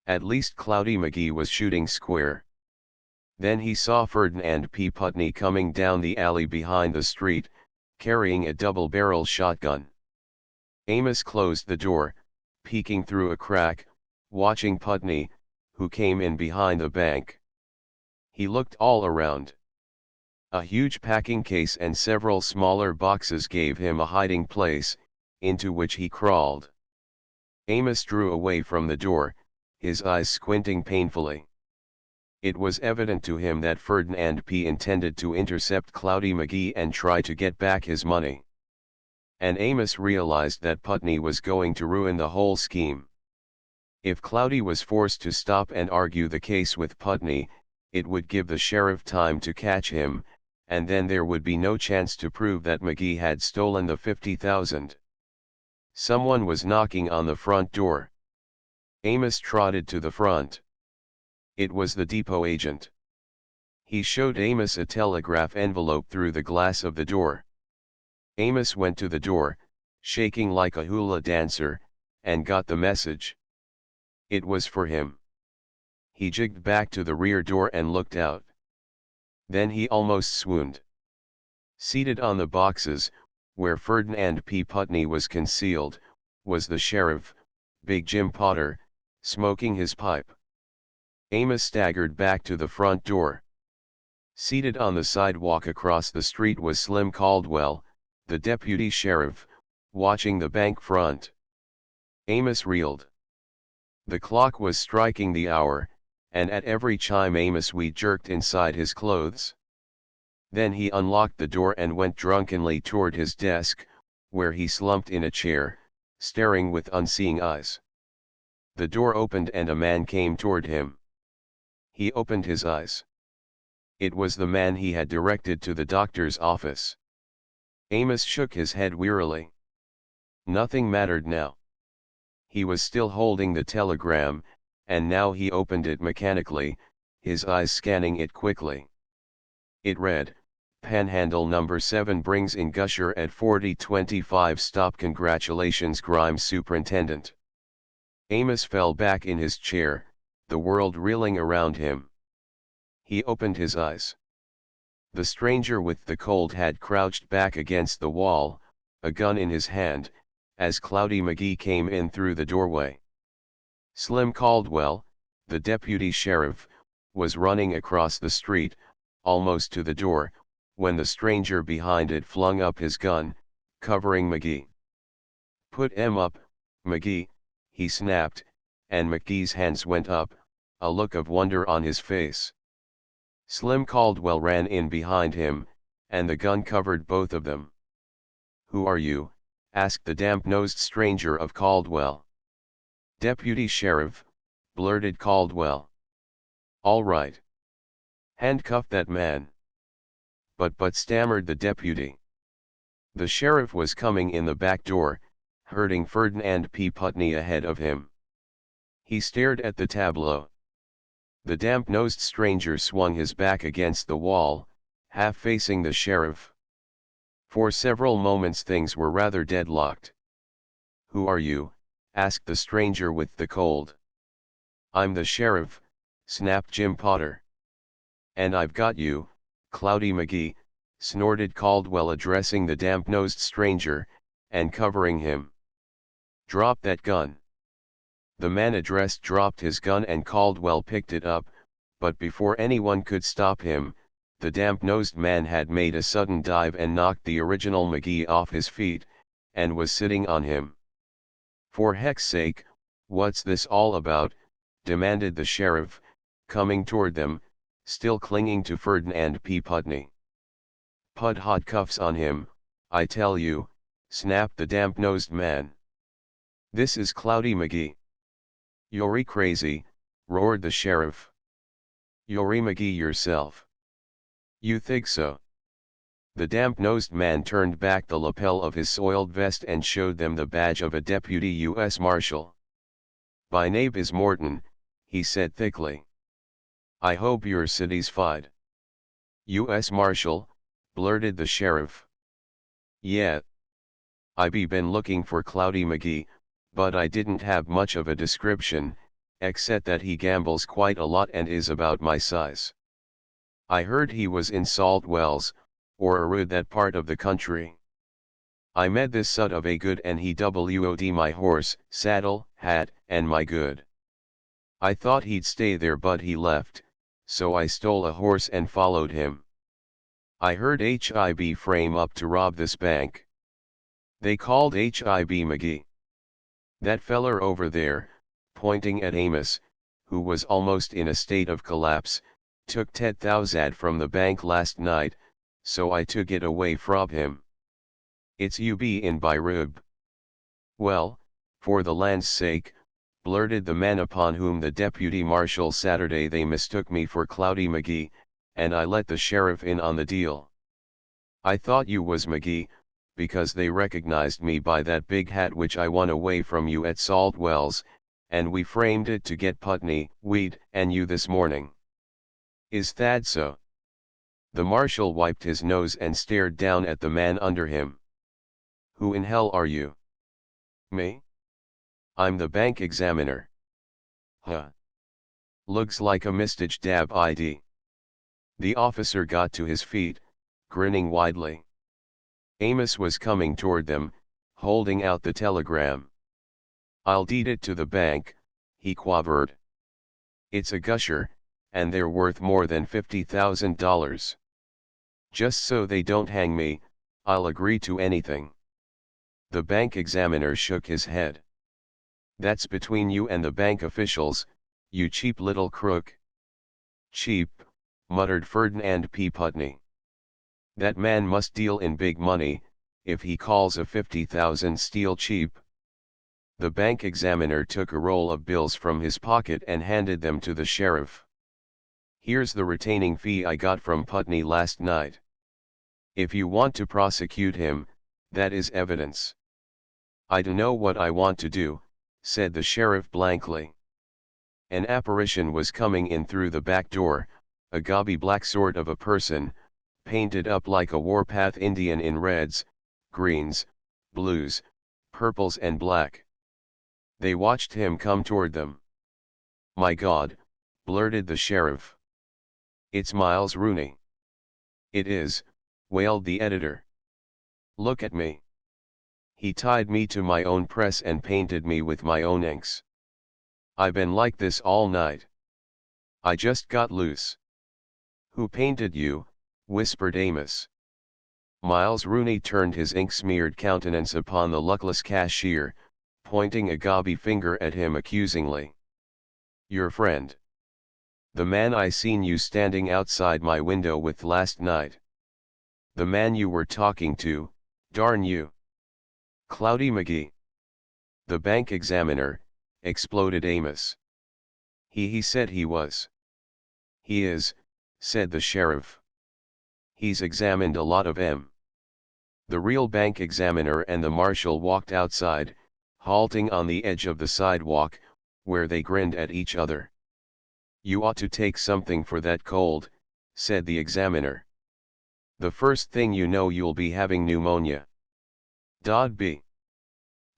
At least Cloudy McGee was shooting square. Then he saw Ferdinand P. Putney coming down the alley behind the street, carrying a double-barrel shotgun. Amos closed the door, peeking through a crack, watching Putney, who came in behind the bank. He looked all around. A huge packing case and several smaller boxes gave him a hiding place, into which he crawled. Amos drew away from the door, his eyes squinting painfully. It was evident to him that Ferdinand P. intended to intercept Cloudy McGee and try to get back his money. And Amos realized that Putney was going to ruin the whole scheme. If Cloudy was forced to stop and argue the case with Putney, it would give the sheriff time to catch him, and then there would be no chance to prove that McGee had stolen the $50,000. Someone was knocking on the front door. Amos trotted to the front. It was the depot agent. He showed Amos a telegraph envelope through the glass of the door. Amos went to the door, shaking like a hula dancer, and got the message. It was for him. He jigged back to the rear door and looked out. Then he almost swooned. Seated on the boxes, where Ferdinand P. Putney was concealed, was the sheriff, Big Jim Potter, smoking his pipe. Amos staggered back to the front door. Seated on the sidewalk across the street was Slim Caldwell, the deputy sheriff, watching the bank front. Amos reeled. The clock was striking the hour, and at every chime Amos Weed jerked inside his clothes. Then he unlocked the door and went drunkenly toward his desk, where he slumped in a chair, staring with unseeing eyes. The door opened and a man came toward him. He opened his eyes. It was the man he had directed to the doctor's office. Amos shook his head wearily. Nothing mattered now. He was still holding the telegram, and now he opened it mechanically, his eyes scanning it quickly. It read, "Panhandle number 7 brings in gusher at 4025 stop. Congratulations Grimes Superintendent." Amos fell back in his chair, the world reeling around him. He opened his eyes. The stranger with the cold had crouched back against the wall, a gun in his hand, as Cloudy McGee came in through the doorway. Slim Caldwell, the deputy sheriff, was running across the street, almost to the door, when the stranger behind it flung up his gun, covering McGee. "Put 'em up, McGee," he snapped, and McGee's hands went up, a look of wonder on his face. Slim Caldwell ran in behind him, and the gun covered both of them. "Who are you?" asked the damp-nosed stranger of Caldwell. "Deputy Sheriff," blurted Caldwell. "All right. Handcuff that man." But stammered the deputy. The sheriff was coming in the back door, herding Ferdinand P. Putney ahead of him. He stared at the tableau. The damp-nosed stranger swung his back against the wall, half facing the sheriff. For several moments things were rather deadlocked. "Who are you?" asked the stranger with the cold. "I'm the sheriff," snapped Jim Potter. "And I've got you, Cloudy McGee," snorted Caldwell, addressing the damp-nosed stranger, and covering him. "Drop that gun." The man addressed dropped his gun and Caldwell picked it up, but before anyone could stop him, the damp-nosed man had made a sudden dive and knocked the original McGee off his feet, and was sitting on him. "For heck's sake, what's this all about?" demanded the sheriff, coming toward them, still clinging to Ferdinand P. Putney. "Put hot cuffs on him, I tell you," snapped the damp-nosed man. "This is Cloudy McGee." "You're crazy," roared the sheriff. "You're McGee yourself." "You think so?" The damp-nosed man turned back the lapel of his soiled vest and showed them the badge of a deputy U.S. Marshal. "My name is Morton," he said thickly. "I hope you're satisfied." "U.S. Marshal," blurted the sheriff. "Yeah. I been looking for Cloudy McGee, but I didn't have much of a description, except that he gambles quite a lot and is about my size. I heard he was in Salt Wells, or around that part of the country. I met this son of a good and he wod my horse, saddle, hat, and my good. I thought he'd stay there but he left, so I stole a horse and followed him. I heard HIB frame up to rob this bank. They called HIB McGee. That feller over there," pointing at Amos, who was almost in a state of collapse, "took $10,000 from the bank last night, so I took it away from him. It's you be in by rub." "Well, for the land's sake," blurted the man upon whom the deputy marshal Saturday they mistook me for Cloudy McGee, and I let the sheriff in on the deal. I thought you was McGee, because they recognized me by that big hat which I won away from you at Salt Wells, and we framed it to get Putney, Weed, and you this morning. Is that so?" The marshal wiped his nose and stared down at the man under him. "Who in hell are you?" "Me? I'm the bank examiner." "Huh. Looks like a mistage dab ID." The officer got to his feet, grinning widely. Amos was coming toward them, holding out the telegram. "I'll deed it to the bank," he quavered. "It's a gusher, and they're worth more than $50,000. Just so they don't hang me, I'll agree to anything." The bank examiner shook his head. "That's between you and the bank officials, you cheap little crook." "Cheap," muttered Ferdinand P. Putney. "That man must deal in big money, if he calls a 50,000 steal cheap." The bank examiner took a roll of bills from his pocket and handed them to the sheriff. "Here's the retaining fee I got from Putney last night. If you want to prosecute him, that is evidence." "I dunno what I want to do," said the sheriff blankly. An apparition was coming in through the back door, a gaudy black sort of a person, painted up like a warpath Indian in reds, greens, blues, purples and black. They watched him come toward them. "My God," blurted the sheriff. "It's Miles Rooney." "It is," wailed the editor. "Look at me. He tied me to my own press and painted me with my own inks. I been like this all night. I just got loose." "Who painted you?" whispered Amos. Miles Rooney turned his ink-smeared countenance upon the luckless cashier, pointing a gaudy finger at him accusingly. "Your friend. The man I seen you standing outside my window with last night. The man you were talking to, darn you. Cloudy McGee." "The bank examiner," exploded Amos. He said he was." "He is," said the sheriff. "He's examined a lot of 'em." The real bank examiner and the marshal walked outside, halting on the edge of the sidewalk, where they grinned at each other. "You ought to take something for that cold," said the examiner. "The first thing you know you'll be having pneumonia." "Dod be."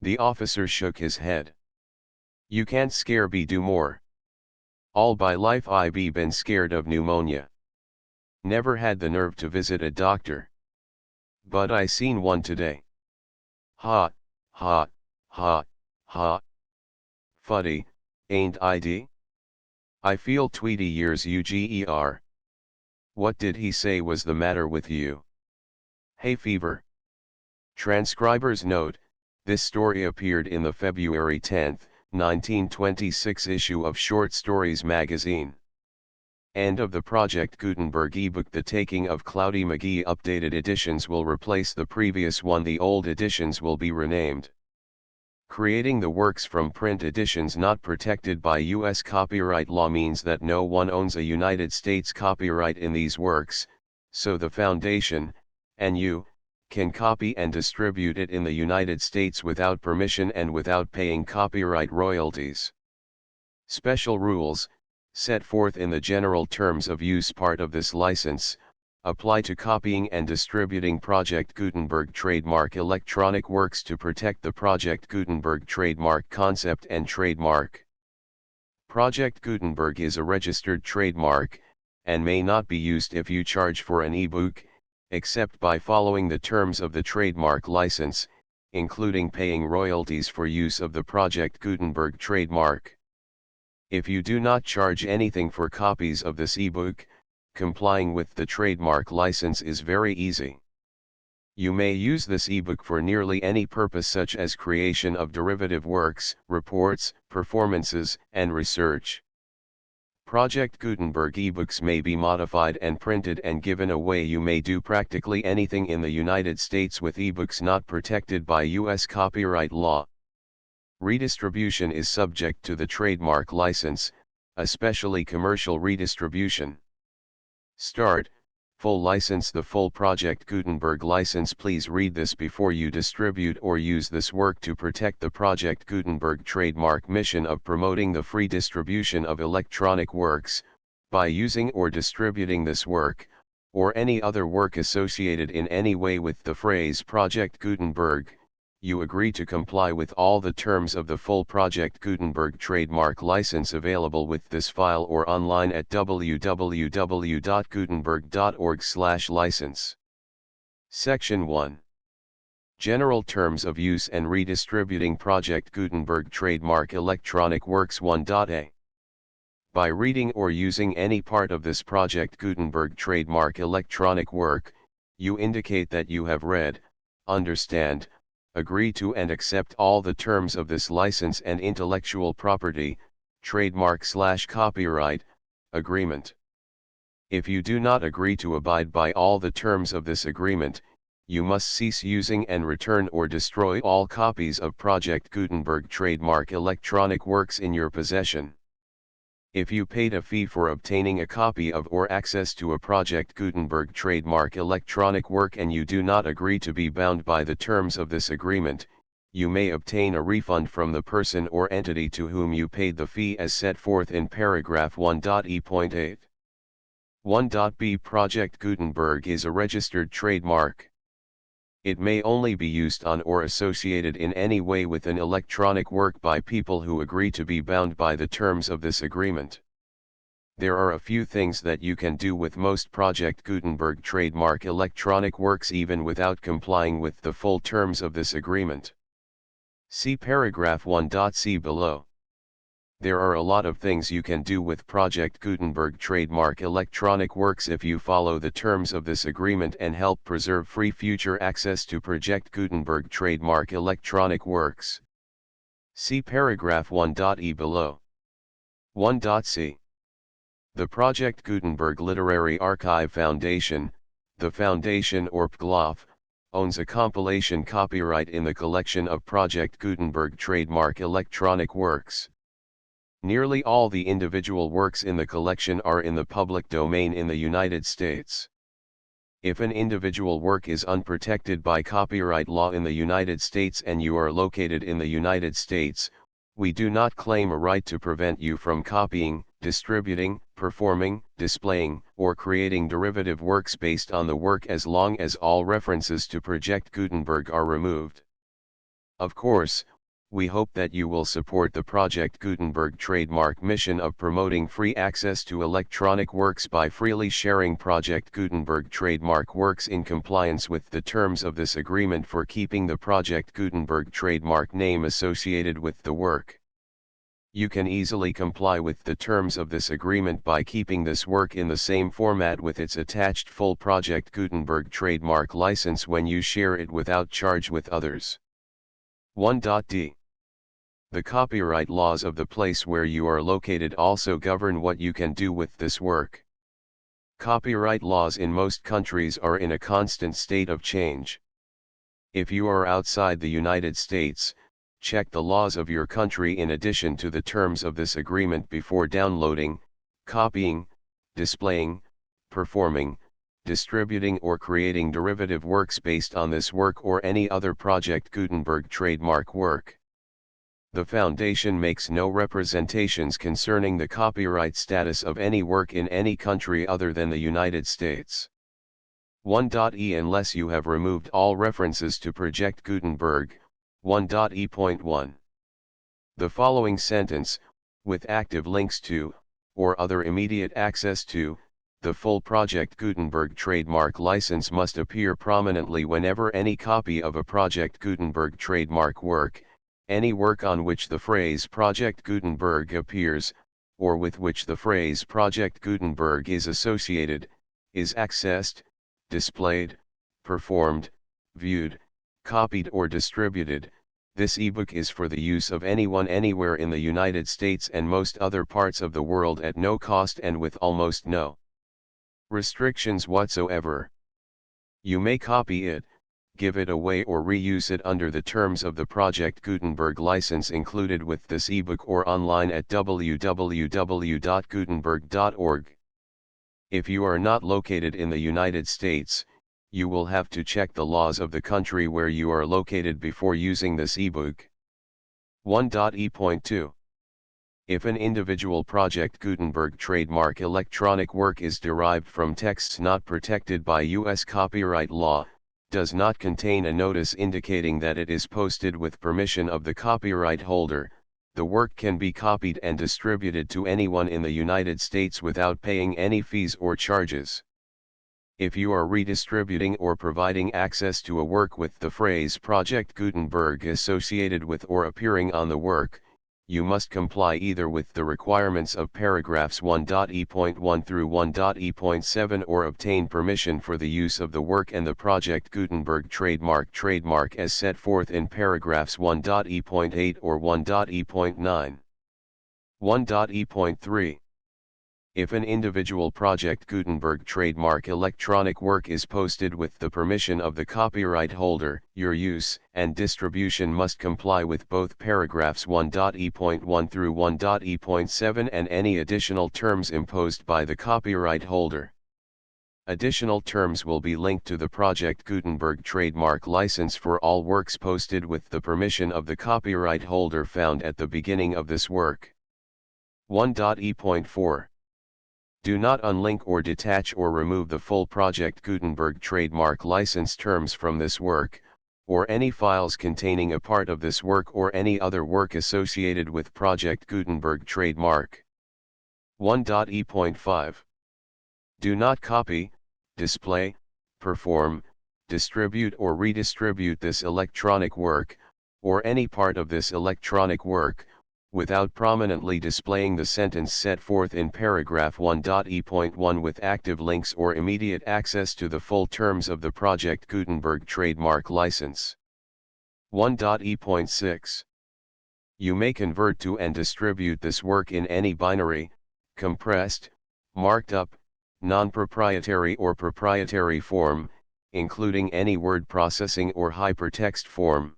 The officer shook his head. "You can't scare be do more. All by life I be been scared of pneumonia. Never had the nerve to visit a doctor. But I seen one today. Ha, ha, ha, ha. Fuddy, ain't I? I feel 20 years UGER. What did he say was the matter with you? Hay fever." Transcriber's note: this story appeared in the February 10, 1926 issue of Short Stories magazine. End of the Project Gutenberg ebook. The Taking of Cloudy McGee. Updated editions will replace the previous one. The old editions will be renamed. Creating the works from print editions not protected by U.S. copyright law means that no one owns a United States copyright in these works, so the Foundation, and you, can copy and distribute it in the United States without permission and without paying copyright royalties. Special rules, set forth in the General Terms of Use part of this license, apply to copying and distributing Project Gutenberg trademark electronic works to protect the Project Gutenberg trademark concept and trademark. Project Gutenberg is a registered trademark, and may not be used if you charge for an ebook, except by following the terms of the trademark license, including paying royalties for use of the Project Gutenberg trademark. If you do not charge anything for copies of this ebook, complying with the trademark license is very easy. You may use this ebook for nearly any purpose, such as creation of derivative works, reports, performances, and research. Project Gutenberg ebooks may be modified and printed and given away. You may do practically anything in the United States with ebooks not protected by U.S. copyright law. Redistribution is subject to the trademark license, especially commercial redistribution. Start, full license. The full Project Gutenberg license. Please read this before you distribute or use this work to protect the Project Gutenberg trademark mission of promoting the free distribution of electronic works. By using or distributing this work, or any other work associated in any way with the phrase Project Gutenberg, you agree to comply with all the terms of the full Project Gutenberg trademark license available with this file or online at www.gutenberg.org/license. Section 1. General Terms of Use and Redistributing Project Gutenberg Trademark Electronic Works 1.a. By reading or using any part of this Project Gutenberg trademark electronic work, you indicate that you have read, understand, agree to and accept all the terms of this license and intellectual property, trademark/copyright, agreement. If you do not agree to abide by all the terms of this agreement, you must cease using and return or destroy all copies of Project Gutenberg trademark electronic works in your possession. If you paid a fee for obtaining a copy of or access to a Project Gutenberg trademark electronic work and you do not agree to be bound by the terms of this agreement, you may obtain a refund from the person or entity to whom you paid the fee as set forth in paragraph 1.e.8. 1.b Project Gutenberg is a registered trademark. It may only be used on or associated in any way with an electronic work by people who agree to be bound by the terms of this agreement. There are a few things that you can do with most Project Gutenberg trademark electronic works even without complying with the full terms of this agreement. See paragraph 1.c below. There are a lot of things you can do with Project Gutenberg trademark electronic works if you follow the terms of this agreement and help preserve free future access to Project Gutenberg trademark electronic works. See paragraph 1.e below. 1.c. The Project Gutenberg Literary Archive Foundation, the foundation or PGLOF, owns a compilation copyright in the collection of Project Gutenberg trademark electronic works. Nearly all the individual works in the collection are in the public domain in the United States. If an individual work is unprotected by copyright law in the United States and you are located in the United States, we do not claim a right to prevent you from copying, distributing, performing, displaying, or creating derivative works based on the work as long as all references to Project Gutenberg are removed. Of course, we hope that you will support the Project Gutenberg trademark mission of promoting free access to electronic works by freely sharing Project Gutenberg trademark works in compliance with the terms of this agreement for keeping the Project Gutenberg trademark name associated with the work. You can easily comply with the terms of this agreement by keeping this work in the same format with its attached full Project Gutenberg trademark license when you share it without charge with others. 1.d. The copyright laws of the place where you are located also govern what you can do with this work. Copyright laws in most countries are in a constant state of change. If you are outside the United States, check the laws of your country in addition to the terms of this agreement before downloading, copying, displaying, performing, distributing or creating derivative works based on this work or any other Project Gutenberg trademark work. The Foundation makes no representations concerning the copyright status of any work in any country other than the United States. 1.e Unless you have removed all references to Project Gutenberg, 1.e.1. The following sentence, with active links to, or other immediate access to, the full Project Gutenberg trademark license must appear prominently whenever any copy of a Project Gutenberg trademark work, any work on which the phrase Project Gutenberg appears, or with which the phrase Project Gutenberg is associated, is accessed, displayed, performed, viewed, copied or distributed. This ebook is for the use of anyone anywhere in the United States and most other parts of the world at no cost and with almost no restrictions whatsoever. You may copy it, give it away or reuse it under the terms of the Project Gutenberg license included with this ebook or online at www.gutenberg.org. If you are not located in the United States, you will have to check the laws of the country where you are located before using this ebook. 1.e.2. If an individual Project Gutenberg trademark electronic work is derived from texts not protected by U.S. copyright law, does not contain a notice indicating that it is posted with permission of the copyright holder, the work can be copied and distributed to anyone in the United States without paying any fees or charges. If you are redistributing or providing access to a work with the phrase Project Gutenberg associated with or appearing on the work, you must comply either with the requirements of paragraphs 1.e.1 through 1.e.7 or obtain permission for the use of the work and the Project Gutenberg trademark as set forth in paragraphs 1.e.8 or 1.e.9. 1.e.3. If an individual Project Gutenberg trademark electronic work is posted with the permission of the copyright holder, your use and distribution must comply with both paragraphs 1.e.1 through 1.e.7 and any additional terms imposed by the copyright holder. Additional terms will be linked to the Project Gutenberg trademark license for all works posted with the permission of the copyright holder found at the beginning of this work. 1.e.4 Do not unlink or detach or remove the full Project Gutenberg trademark license terms from this work, or any files containing a part of this work or any other work associated with Project Gutenberg trademark. 1.e.5 Do not copy, display, perform, distribute or redistribute this electronic work, or any part of this electronic work, without prominently displaying the sentence set forth in paragraph 1.e.1 with active links or immediate access to the full terms of the Project Gutenberg trademark license. 1.e.6 You may convert to and distribute this work in any binary, compressed, marked up, non-proprietary or proprietary form, including any word processing or hypertext form.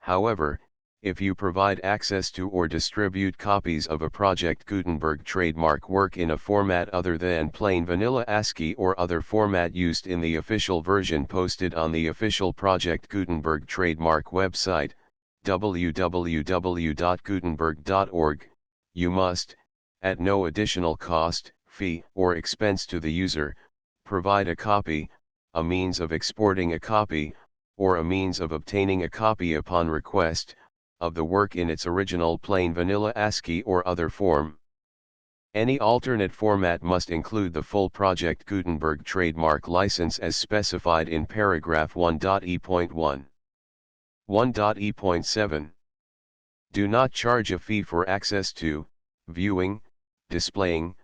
However, if you provide access to or distribute copies of a Project Gutenberg trademark work in a format other than plain vanilla ASCII or other format used in the official version posted on the official Project Gutenberg trademark website, www.gutenberg.org, you must, at no additional cost, fee, or expense to the user, provide a copy, a means of exporting a copy, or a means of obtaining a copy upon request, of the work in its original plain vanilla ASCII or other form. Any alternate format must include the full Project Gutenberg trademark license as specified in paragraph 1.e.1. 1.e.7 Do not charge a fee for access to, viewing, displaying,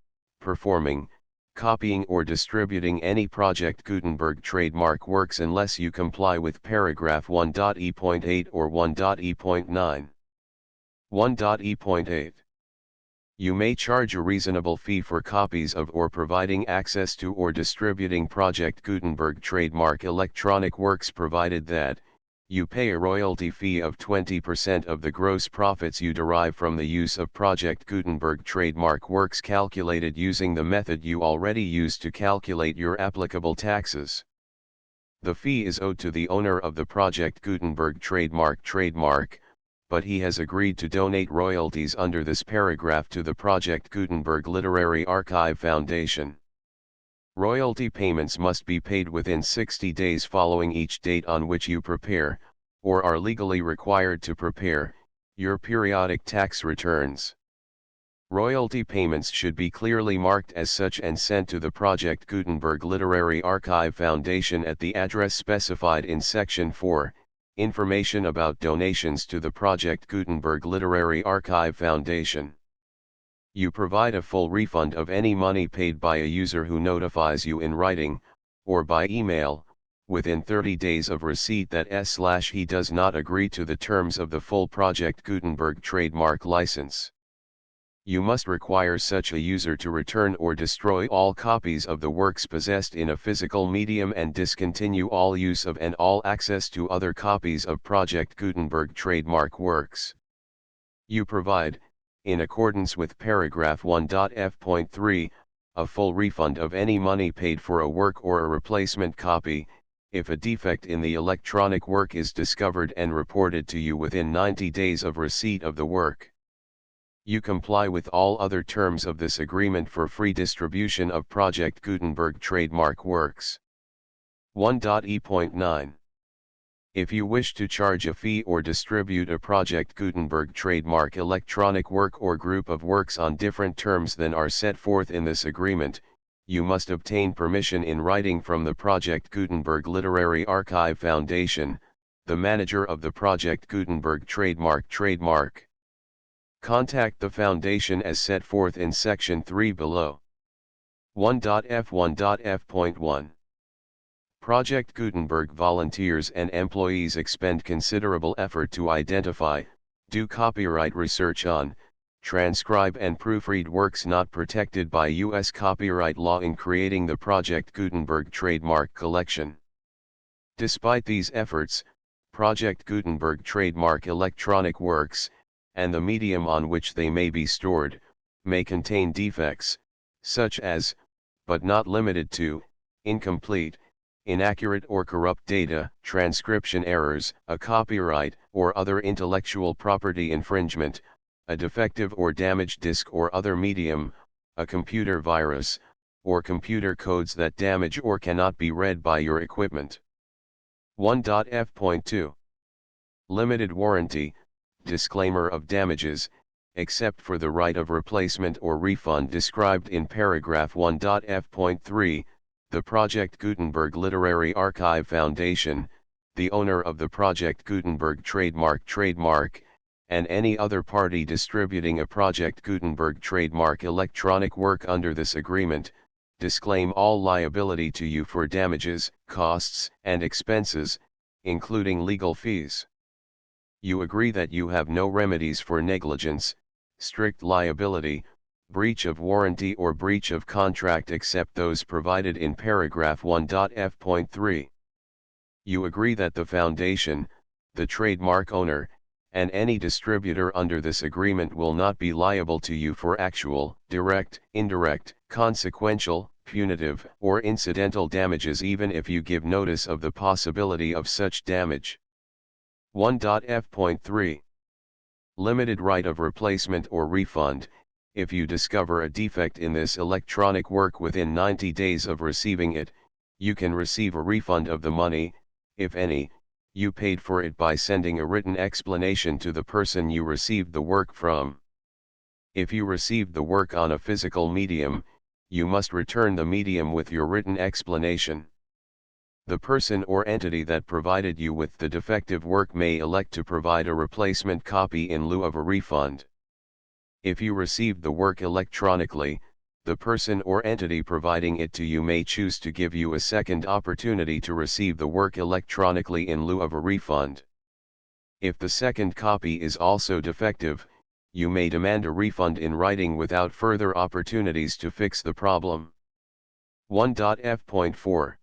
performing, copying or distributing any Project Gutenberg trademark works unless you comply with paragraph 1.e.8 or 1.e.9. 1.e.8 You may charge a reasonable fee for copies of or providing access to or distributing Project Gutenberg trademark electronic works provided that, you pay a royalty fee of 20% of the gross profits you derive from the use of Project Gutenberg trademark works calculated using the method you already use to calculate your applicable taxes. The fee is owed to the owner of the Project Gutenberg trademark, but he has agreed to donate royalties under this paragraph to the Project Gutenberg Literary Archive Foundation. Royalty payments must be paid within 60 days following each date on which you prepare, or are legally required to prepare, your periodic tax returns. Royalty payments should be clearly marked as such and sent to the Project Gutenberg Literary Archive Foundation at the address specified in Section 4, Information about donations to the Project Gutenberg Literary Archive Foundation. You provide a full refund of any money paid by a user who notifies you in writing, or by email, within 30 days of receipt that he does not agree to the terms of the full Project Gutenberg trademark license. You must require such a user to return or destroy all copies of the works possessed in a physical medium and discontinue all use of and all access to other copies of Project Gutenberg trademark works. You provide, in accordance with paragraph 1.f.3, a full refund of any money paid for a work or a replacement copy, if a defect in the electronic work is discovered and reported to you within 90 days of receipt of the work. You comply with all other terms of this agreement for free distribution of Project Gutenberg trademark works. 1.e.9 If you wish to charge a fee or distribute a Project Gutenberg trademark electronic work or group of works on different terms than are set forth in this agreement, you must obtain permission in writing from the Project Gutenberg Literary Archive Foundation, the manager of the Project Gutenberg trademark. Contact the Foundation as set forth in Section 3 below. 1.f.1.f.1 Project Gutenberg volunteers and employees expend considerable effort to identify, do copyright research on, transcribe and proofread works not protected by U.S. copyright law in creating the Project Gutenberg trademark collection. Despite these efforts, Project Gutenberg trademark electronic works, and the medium on which they may be stored, may contain defects, such as, but not limited to, incomplete, inaccurate or corrupt data, transcription errors, a copyright or other intellectual property infringement, a defective or damaged disk or other medium, a computer virus, or computer codes that damage or cannot be read by your equipment. 1.f.2 Limited warranty, disclaimer of damages, except for the right of replacement or refund described in paragraph 1.f.3, the Project Gutenberg Literary Archive Foundation, the owner of the Project Gutenberg trademark, and any other party distributing a Project Gutenberg trademark electronic work under this agreement, disclaim all liability to you for damages, costs, and expenses, including legal fees. You agree that you have no remedies for negligence, strict liability, breach of warranty or breach of contract except those provided in paragraph 1.f.3. You agree that the foundation, the trademark owner, and any distributor under this agreement will not be liable to you for actual, direct, indirect, consequential, punitive, or incidental damages even if you give notice of the possibility of such damage. 1.f.3 Limited right of replacement or refund. If you discover a defect in this electronic work within 90 days of receiving it, you can receive a refund of the money, if any, you paid for it by sending a written explanation to the person you received the work from. If you received the work on a physical medium, you must return the medium with your written explanation. The person or entity that provided you with the defective work may elect to provide a replacement copy in lieu of a refund. If you received the work electronically, the person or entity providing it to you may choose to give you a second opportunity to receive the work electronically in lieu of a refund. If the second copy is also defective, you may demand a refund in writing without further opportunities to fix the problem. 1.f.4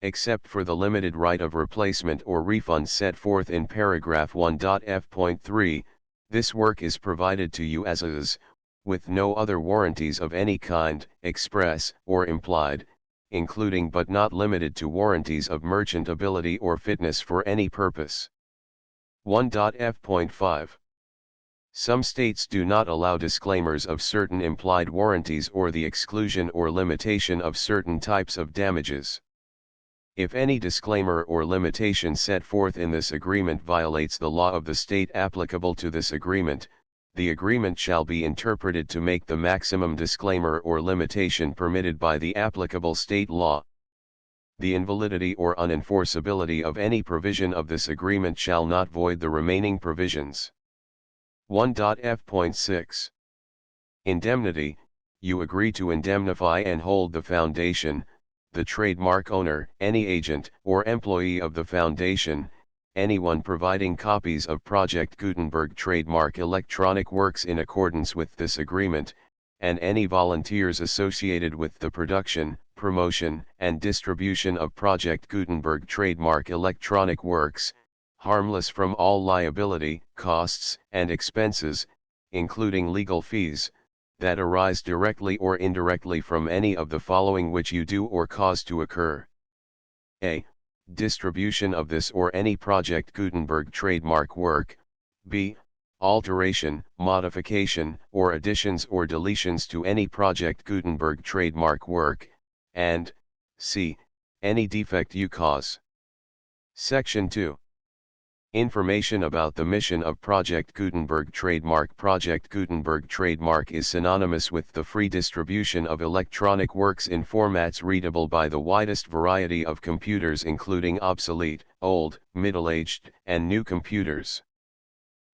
Except for the limited right of replacement or refund set forth in paragraph 1.f.3, this work is provided to you as is, with no other warranties of any kind, express or implied, including but not limited to warranties of merchantability or fitness for any purpose. 1.f.5 Some states do not allow disclaimers of certain implied warranties or the exclusion or limitation of certain types of damages. If any disclaimer or limitation set forth in this agreement violates the law of the state applicable to this agreement, the agreement shall be interpreted to make the maximum disclaimer or limitation permitted by the applicable state law. The invalidity or unenforceability of any provision of this agreement shall not void the remaining provisions. 1.f.6 Indemnity. You agree to indemnify and hold the foundation, the trademark owner, any agent or employee of the foundation, anyone providing copies of Project Gutenberg trademark electronic works in accordance with this agreement, and any volunteers associated with the production, promotion, and distribution of Project Gutenberg trademark electronic works, harmless from all liability, costs, and expenses, including legal fees, that arise directly or indirectly from any of the following which you do or cause to occur. A. Distribution of this or any Project Gutenberg trademark work. B. Alteration, modification, or additions or deletions to any Project Gutenberg trademark work, and C. Any defect you cause. Section 2. Information about the mission of Project Gutenberg trademark. Project Gutenberg trademark is synonymous with the free distribution of electronic works in formats readable by the widest variety of computers including obsolete, old, middle-aged, and new computers.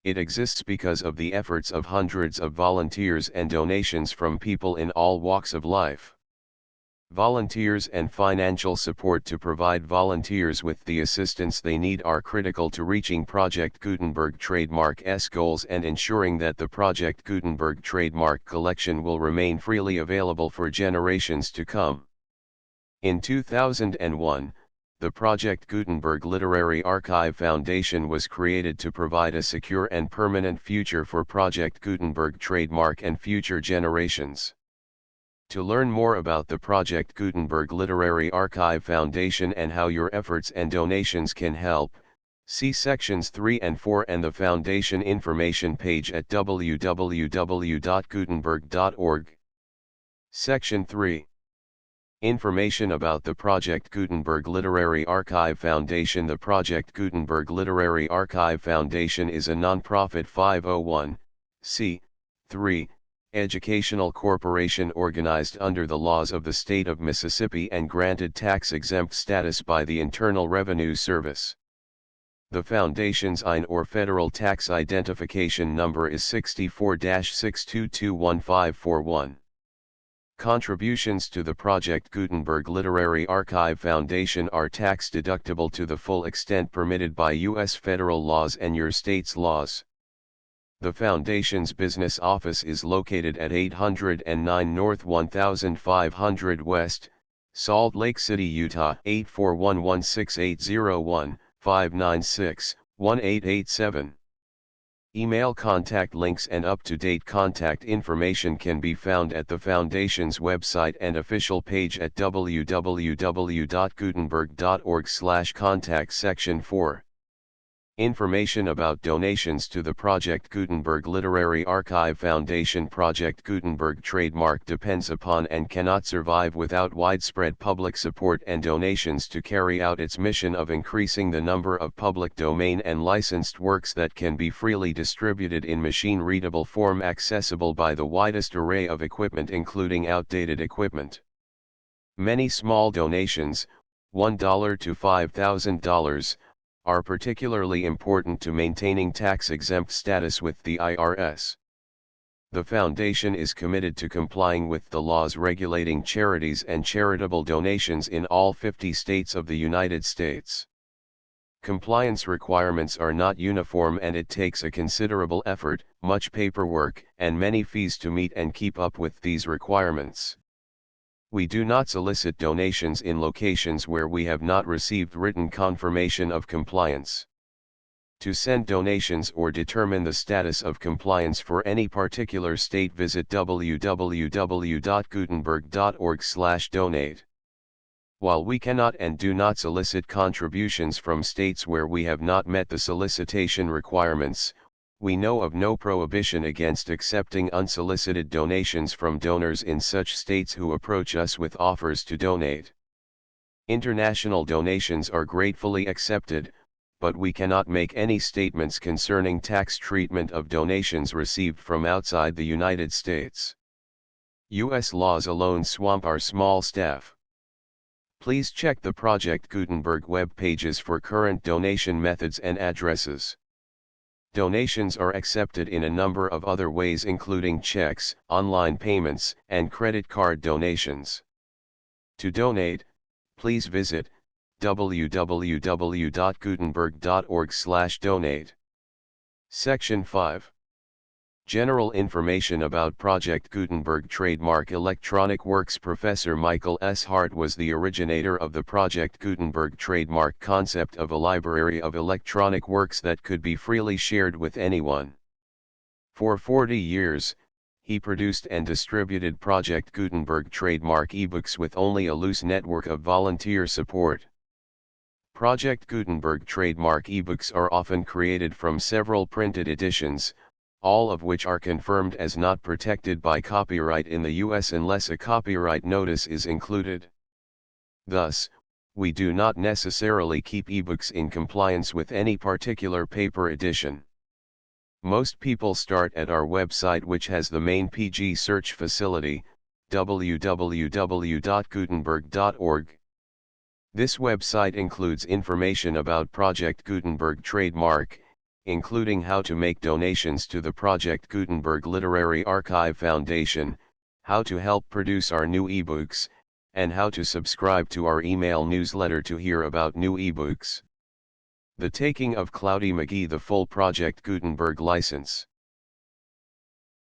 It exists because of the efforts of hundreds of volunteers and donations from people in all walks of life. Volunteers and financial support to provide volunteers with the assistance they need are critical to reaching Project Gutenberg trademark's goals and ensuring that the Project Gutenberg trademark collection will remain freely available for generations to come. In 2001, the Project Gutenberg Literary Archive Foundation was created to provide a secure and permanent future for Project Gutenberg trademark and future generations. To learn more about the Project Gutenberg Literary Archive Foundation and how your efforts and donations can help, see sections 3 and 4 and the Foundation information page at www.gutenberg.org. Section 3. Information about the Project Gutenberg Literary Archive Foundation. The Project Gutenberg Literary Archive Foundation is a non-profit 501(c)(3) educational corporation organized under the laws of the state of Mississippi and granted tax-exempt status by the Internal Revenue Service. The Foundation's IN or Federal Tax Identification Number is 64-6221541. Contributions to the Project Gutenberg Literary Archive Foundation are tax-deductible to the full extent permitted by U.S. federal laws and your state's laws. The Foundation's business office is located at 809 North 1500 West, Salt Lake City, Utah 841168015961887. Email contact links and up-to-date contact information can be found at the Foundation's website and official page at www.gutenberg.org/contact. Section 4. Information about donations to the Project Gutenberg Literary Archive Foundation. Project Gutenberg trademark depends upon and cannot survive without widespread public support and donations to carry out its mission of increasing the number of public domain and licensed works that can be freely distributed in machine-readable form accessible by the widest array of equipment including outdated equipment. Many small donations, $1 to $5,000, are particularly important to maintaining tax-exempt status with the IRS. The Foundation is committed to complying with the laws regulating charities and charitable donations in all 50 states of the United States. Compliance requirements are not uniform and it takes a considerable effort, much paperwork, and many fees to meet and keep up with these requirements. We do not solicit donations in locations where we have not received written confirmation of compliance. To send donations or determine the status of compliance for any particular state, visit www.gutenberg.org/donate. While we cannot and do not solicit contributions from states where we have not met the solicitation requirements, we know of no prohibition against accepting unsolicited donations from donors in such states who approach us with offers to donate. International donations are gratefully accepted, but we cannot make any statements concerning tax treatment of donations received from outside the United States. U.S. laws alone swamp our small staff. Please check the Project Gutenberg web pages for current donation methods and addresses. Donations are accepted in a number of other ways including checks, online payments, and credit card donations. To donate, please visit www.gutenberg.org/donate. Section 5. General information about Project Gutenberg trademark electronic works. Professor Michael S. Hart was the originator of the Project Gutenberg trademark concept of a library of electronic works that could be freely shared with anyone. For 40 years, he produced and distributed Project Gutenberg trademark ebooks with only a loose network of volunteer support. Project Gutenberg trademark ebooks are often created from several printed editions, all of which are confirmed as not protected by copyright in the U.S. unless a copyright notice is included. Thus, we do not necessarily keep ebooks in compliance with any particular paper edition. Most people start at our website, which has the main PG search facility, www.gutenberg.org. This website includes information about Project Gutenberg trademark, including how to make donations to the Project Gutenberg Literary Archive Foundation, how to help produce our new ebooks, and how to subscribe to our email newsletter to hear about new ebooks. The taking of Cloudy McGee, the full Project Gutenberg license.